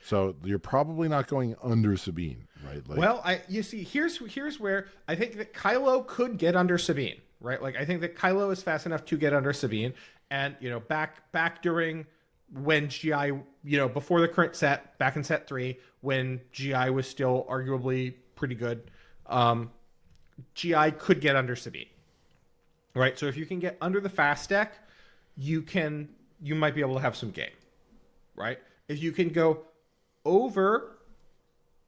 So you're probably not going under Sabine, right? Like, Well, you see, here's where I think that Kylo could get under Sabine, right? Like I think that Kylo is fast enough to get under Sabine, and back during when GI, before the current set, back in set 3, when GI was still arguably pretty good, GI could get under Sabine, right? So if you can get under the fast deck, you might be able to have some game, right? If you can go over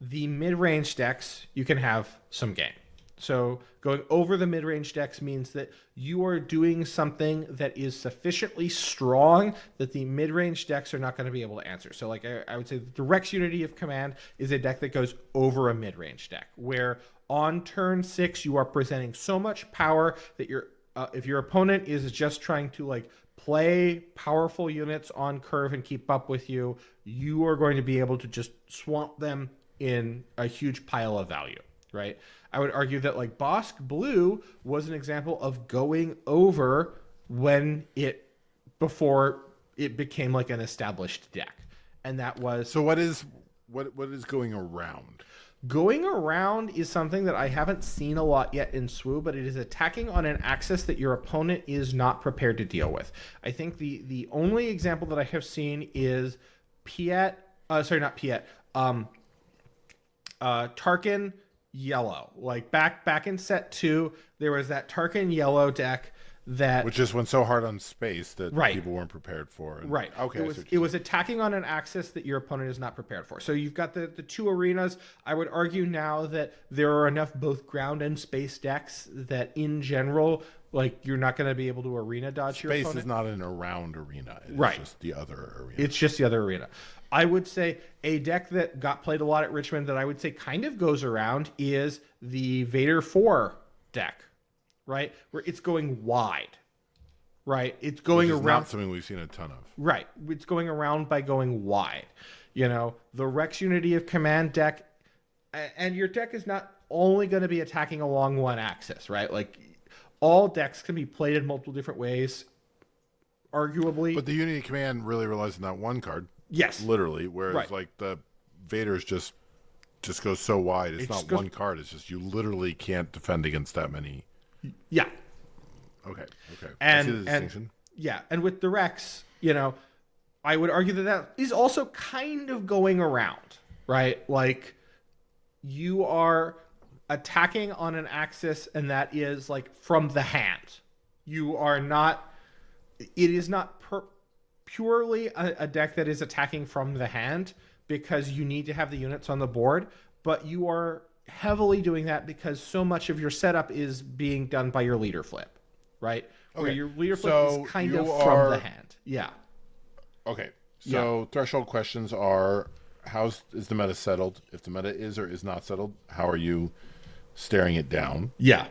the mid-range decks, you can have some game. So going over the mid-range decks means that you are doing something that is sufficiently strong that the mid-range decks are not going to be able to answer. So like I would say the Rex Unity of Command is a deck that goes over a mid-range deck, where on turn 6 you are presenting so much power that if your opponent is just trying to like play powerful units on curve and keep up with you, you are going to be able to just swamp them in a huge pile of value, right? I would argue that like Bosk Blue was an example of going over before it became like an established deck. And that was... So what is going around? Going around is something that I haven't seen a lot yet in SWU, but it is attacking on an axis that your opponent is not prepared to deal with. I think the only example that I have seen is Tarkin Yellow. Like back in set 2, there was that Tarkin Yellow deck which just went so hard on space that right. people weren't prepared for. Right. Okay. It was attacking on an axis that your opponent is not prepared for. So you've got the two arenas. I would argue now that there are enough both ground and space decks that in general, like you're not going to be able to arena dodge your opponent. Space is not an around arena. It's right. just the other arena. It's just the other arena. I would say a deck that got played a lot at Richmond that I would say kind of goes around is the Vader 4 deck, right? Where it's going wide, right? It's going Which is around. Not something we've seen a ton of. Right. It's going around by going wide. The Rex Unity of Command deck, and your deck is not only going to be attacking along one axis, right? Like all decks can be played in multiple different ways, arguably. But the Unity Command really relies on that one card. Yes. Literally. Whereas right. like the Vader's just goes so wide. It's not one card. It's just you literally can't defend against that many. Yeah. Okay. And, I see the distinction. And with the Rex, I would argue that is also kind of going around, right? Like you are attacking on an axis, and that is like from the hand. You are not. It is not purely a deck that is attacking from the hand because you need to have the units on the board, but you are heavily doing that because so much of your setup is being done by your leader flip, right? Okay. Where your leader flip is kind of from the hand. Yeah. Okay. So threshold questions are: is the meta settled? If the meta is or is not settled, how are you staring it down? Yeah.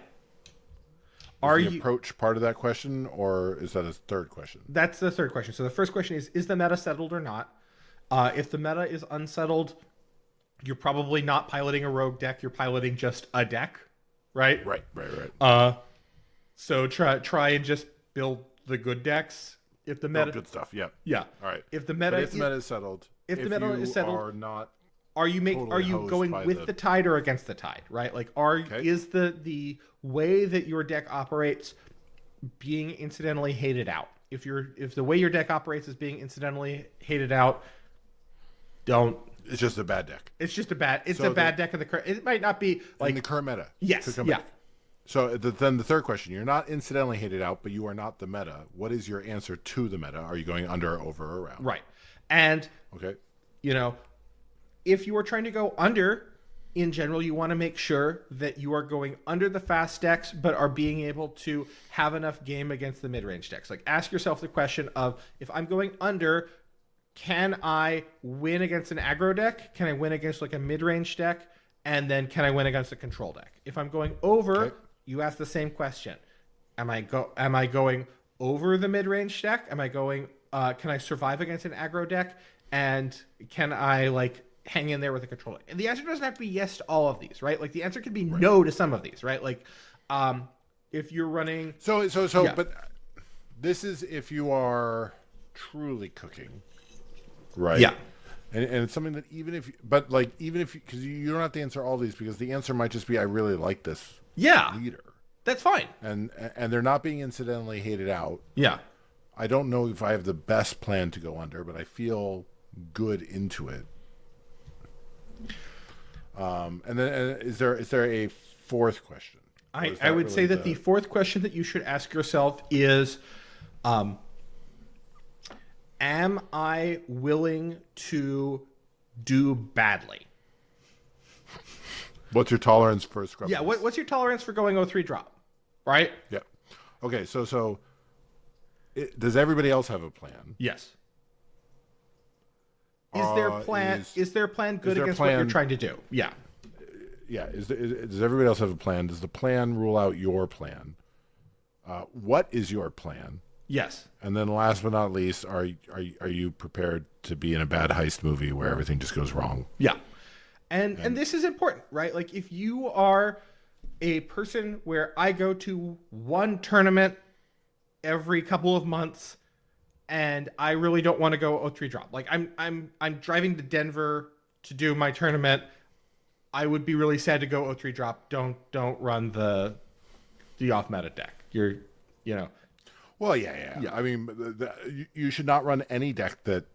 Are the approach part of that question, or is that a third question? That's the third question. So the first question is the meta settled or not? If the meta is unsettled, you're probably not piloting a rogue deck. You're piloting just a deck, right? Right. So try and just build the good decks. If the meta good stuff, yeah. Yeah. All right. If the meta is settled, if the meta is settled, are not are you going with the tide or against the tide, right? Like is the way that your deck operates being incidentally hated out? If the way your deck operates is being incidentally hated out, Don't. It's just a bad deck. It's just a bad. It's So a bad deck in the current. It might not be like in the current meta. yes, To come yeah. back. So then the third question: you're not incidentally hated out, but you are not the meta. What is your answer to the meta? Are you going under, over, or around? Right. And Okay. you know, if you are trying to go under, in general, you want to make sure that you are going under the fast decks, but are being able to have enough game against the mid-range decks. Like, ask yourself the question of, if I'm going under, can I win against an aggro deck? Can I win against like a mid-range deck? And then can I win against a control deck? If I'm going over, Okay. you ask the same question. Am I going over the mid-range deck? Am I going can I survive against an aggro deck? And can I like hang in there with a control deck? And the answer doesn't have to be yes to all of these, right? Like the answer could be no to some of these, right? Like if you're running yeah. but this is if you are truly cooking, right? Yeah. And it's something that even if because you don't have to answer all these, because the answer might just be I really like this Yeah. leader, That's fine. and they're not being incidentally hated out. Yeah. I don't know if I have the best plan to go under, but I feel good into it. And then is there a fourth question? I would say that the fourth question that you should ask yourself is, am I willing to do badly? What's your tolerance for scrub? Yeah, what's your tolerance for going 0-3 drop? Right? Yeah. Okay, does everybody else have a plan? Yes. Is their plan good against what you're trying to do? Yeah. Yeah. Does everybody else have a plan? Does the plan rule out your plan? What is your plan? Yes. And then last but not least, are you prepared to be in a bad heist movie where everything just goes wrong? Yeah. And this is important, right? Like if you are a person where I go to one tournament every couple of months and I really don't want to go 0-3 drop. Like I'm driving to Denver to do my tournament. I would be really sad to go 0-3 drop. Don't run the off meta deck. Well, yeah. I mean, you should not run any deck that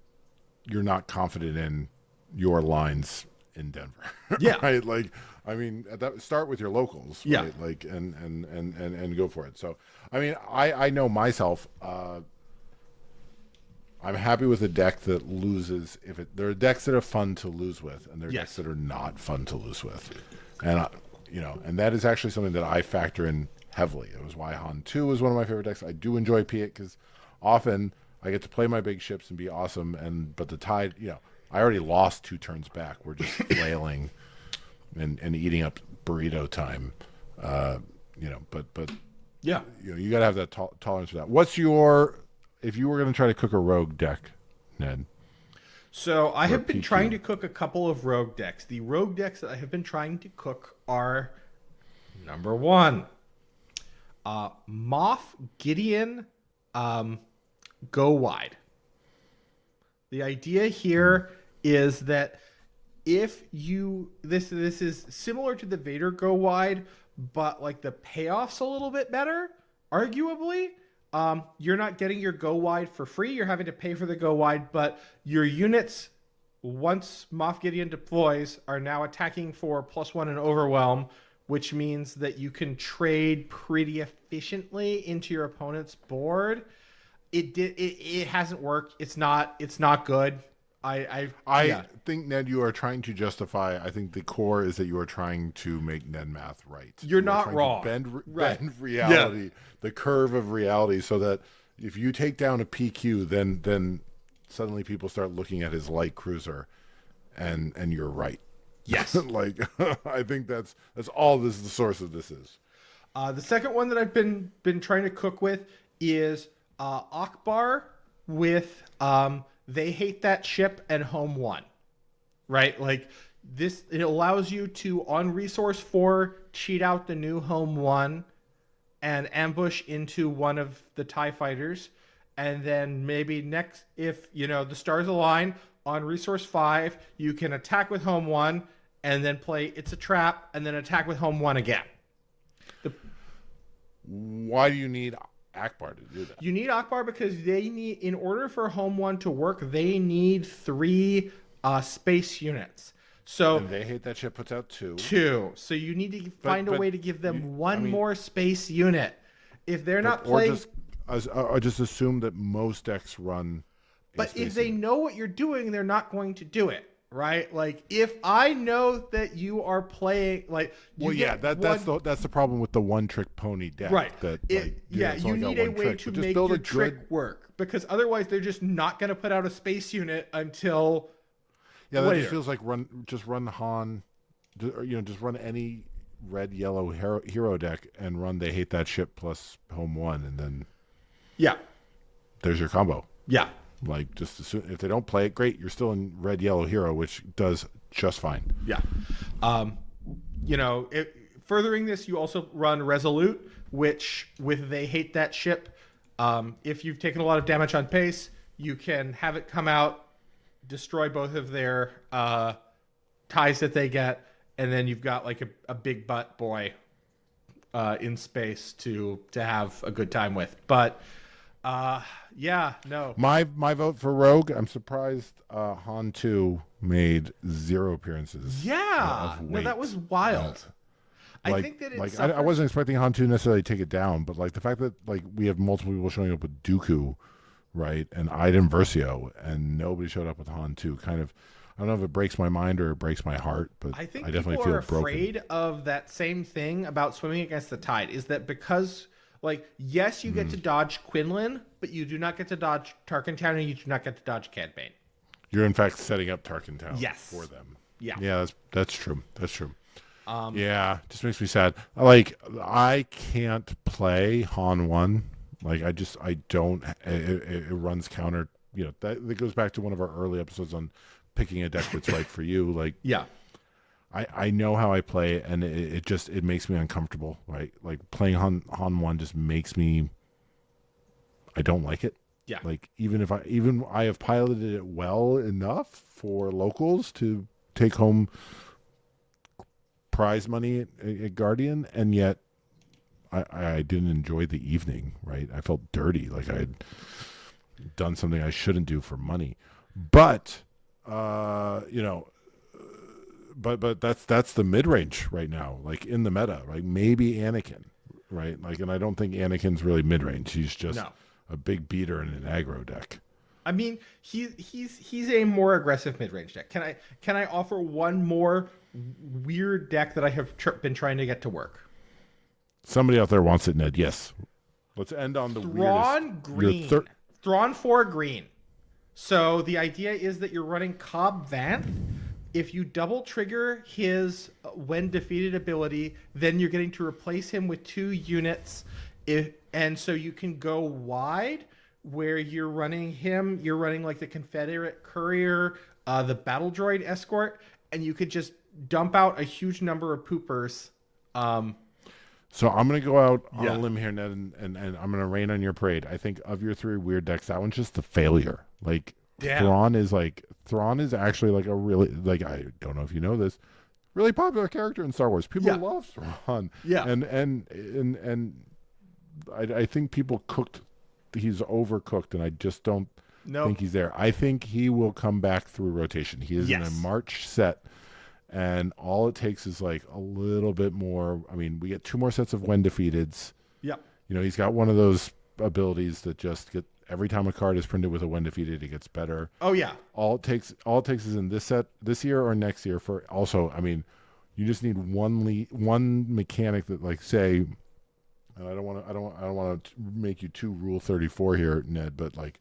you're not confident in your lines in Denver. Yeah. Right? Like, I mean, start with your locals. Yeah. Right? Like, and go for it. So, I mean, I know myself. I'm happy with a deck that loses there are decks that are fun to lose with, and there are decks that are not fun to lose with, and and that is actually something that I factor in heavily. It was why Han 2 is one of my favorite decks. I do enjoy Piet because often I get to play my big ships and be awesome, but the tide, I already lost 2 turns back. We're just flailing and eating up burrito time, but Yeah. you got to have that tolerance for that. If you were going to try to cook a rogue deck, Ned? So I have been trying to cook a couple of rogue decks. The rogue decks that I have been trying to cook are number 1, Moff Gideon, go wide. The idea here is that if you this is similar to the Vader go wide, but like the payoff's a little bit better, arguably. You're not getting your go wide for free. You're having to pay for the go wide, but your units, once Moff Gideon deploys, are now attacking for +1 and overwhelm, which means that you can trade pretty efficiently into your opponent's board. It hasn't worked. It's not good. I think, Ned, you are trying to justify. I think the core is that you are trying to make Ned math right. You're not wrong. Bend reality, the curve of reality, so that if you take down a PQ, then suddenly people start looking at his light cruiser, and you're right. Yes. Like I think that's all this the source of this is. The second one that I've been trying to cook with is Akbar with they hate that ship and home 1, right? Like this, it allows you to on resource 4 cheat out the new home 1 and ambush into one of the TIE fighters, and then maybe next, if the stars align, on resource 5 you can attack with home 1 and then play It's a Trap and then attack with home 1 again. Why do you need Akbar to do that? You need Akbar because in order for home 1 to work, they need 3 space units. So And they hate that shit puts out 2. two. So you need to find a way to give them one more space unit. If they're not Or playing, just assume that most decks run. but if they know what you're doing, they're not going to do it. Right? Like if I know that you are playing, like that's the problem with the one trick pony deck. Right. It's you only got need a one way trick, to but just make build your a trick good. work because otherwise they're just not going to put out a space unit until Yeah, that later. just feels like run Han, just run any red yellow hero deck and run they hate that shit plus home 1, and then yeah, there's your combo. yeah. Like just assume, if they don't play it, great. You're still in red yellow hero, which does just fine. Yeah. Furthering this, you also run Resolute, which with they hate that ship. If you've taken a lot of damage on pace, you can have it come out, destroy both of their ties that they get, and then you've got like a big butt boy in space to have a good time with. But no. My vote for Rogue. I'm surprised Han 2 made 0 appearances. Yeah, no, that was wild. I think that it's I wasn't expecting Han 2 necessarily to take it down, but like the fact that like we have multiple people showing up with Dooku, right, and Iden Versio, and nobody showed up with Han 2, kind of. I don't know if it breaks my mind or it breaks my heart, but I think I definitely people feel are afraid broken. of that same thing about swimming against the tide. Is that because, like, yes, you get to dodge Quinlan, but you do not get to dodge Tarkin Town, and you do not get to dodge Cad Bane. You're in fact setting up Tarkin Town for them. Yeah, that's true. That's true. Yeah, just makes me sad. Like I can't play Han 1. Like I don't. It runs counter. That goes back to one of our early episodes on picking a deck that's right for you. Like yeah. I know how I play, and it makes me uncomfortable. Right, like playing Han 1 just makes me. I don't like it. Yeah. Like even I have piloted it well enough for locals to take home prize money at Guardian, and yet I didn't enjoy the evening. Right, I felt dirty, like I had done something I shouldn't do for money. But but that's the mid range right now, like in the meta, right? Maybe Anakin, right? Like, and I don't think Anakin's really mid range. He's just a big beater in an aggro deck. I mean, he's a more aggressive mid range deck. Can I offer one more weird deck that I have been trying to get to work? Somebody out there wants it, Ned. Yes. Let's end on the Thrawn weirdest. green. Thrawn 4 green. So the idea is that you're running Cobb Vanth. If you double trigger his when defeated ability, then you're getting to replace him with 2 units. And so you can go wide where you're running him. You're running like the Confederate Courier, the Battle Droid Escort, and you could just dump out a huge number of poopers. So I'm going to go out on a limb here, Ned, and I'm going to rain on your parade. I think of your 3 weird decks, that one's just a failure. Like, Thrawn is actually like a really, like, I don't know if you know this, really popular character in Star Wars. People love Thrawn. Yeah. And I think people he's overcooked, and I just don't think he's there. I think he will come back through rotation. He is in a March set. And all it takes is like a little bit more. I mean, we get 2 more sets of when defeateds. Yep. He's got one of those abilities that just get every time a card is printed with a when defeated, it gets better. Oh yeah. All it takes is in this set this year or next year for also. I mean, you just need one mechanic that, like, say, and I don't want to make you too Rule 34 here, Ned, but like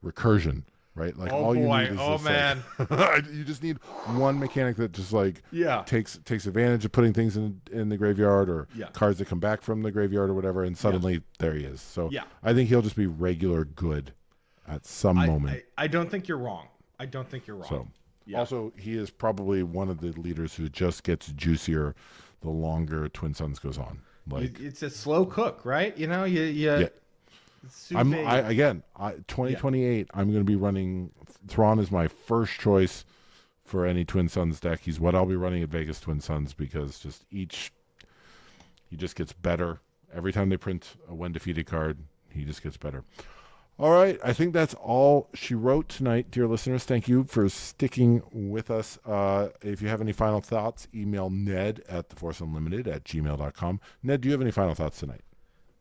recursion. Right, like all you need is this, man! Like, you just need one mechanic that just like takes advantage of putting things in the graveyard or cards that come back from the graveyard or whatever, and suddenly there he is. So I think he'll just be regular good at some moment. I don't think you're wrong. So also, he is probably one of the leaders who just gets juicier the longer Twin Suns goes on. Like it's a slow cook, right? Yeah. 2028. I'm going to be running. Thrawn is my first choice for any Twin Suns deck. He's what I'll be running at Vegas Twin Suns because he just gets better every time they print a when defeated card. He just gets better. All right. I think that's all she wrote tonight, dear listeners. Thank you for sticking with us. If you have any final thoughts, email Ned at theforceunlimited@gmail.com. Ned, do you have any final thoughts tonight?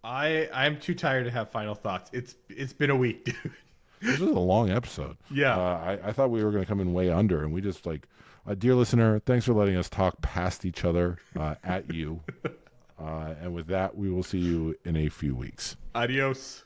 I'm too tired to have final thoughts. It's been a week, dude. This was a long episode. Yeah. I thought we were going to come in way under, and we just dear listener, thanks for letting us talk past each other at you. And with that, we will see you in a few weeks. Adios.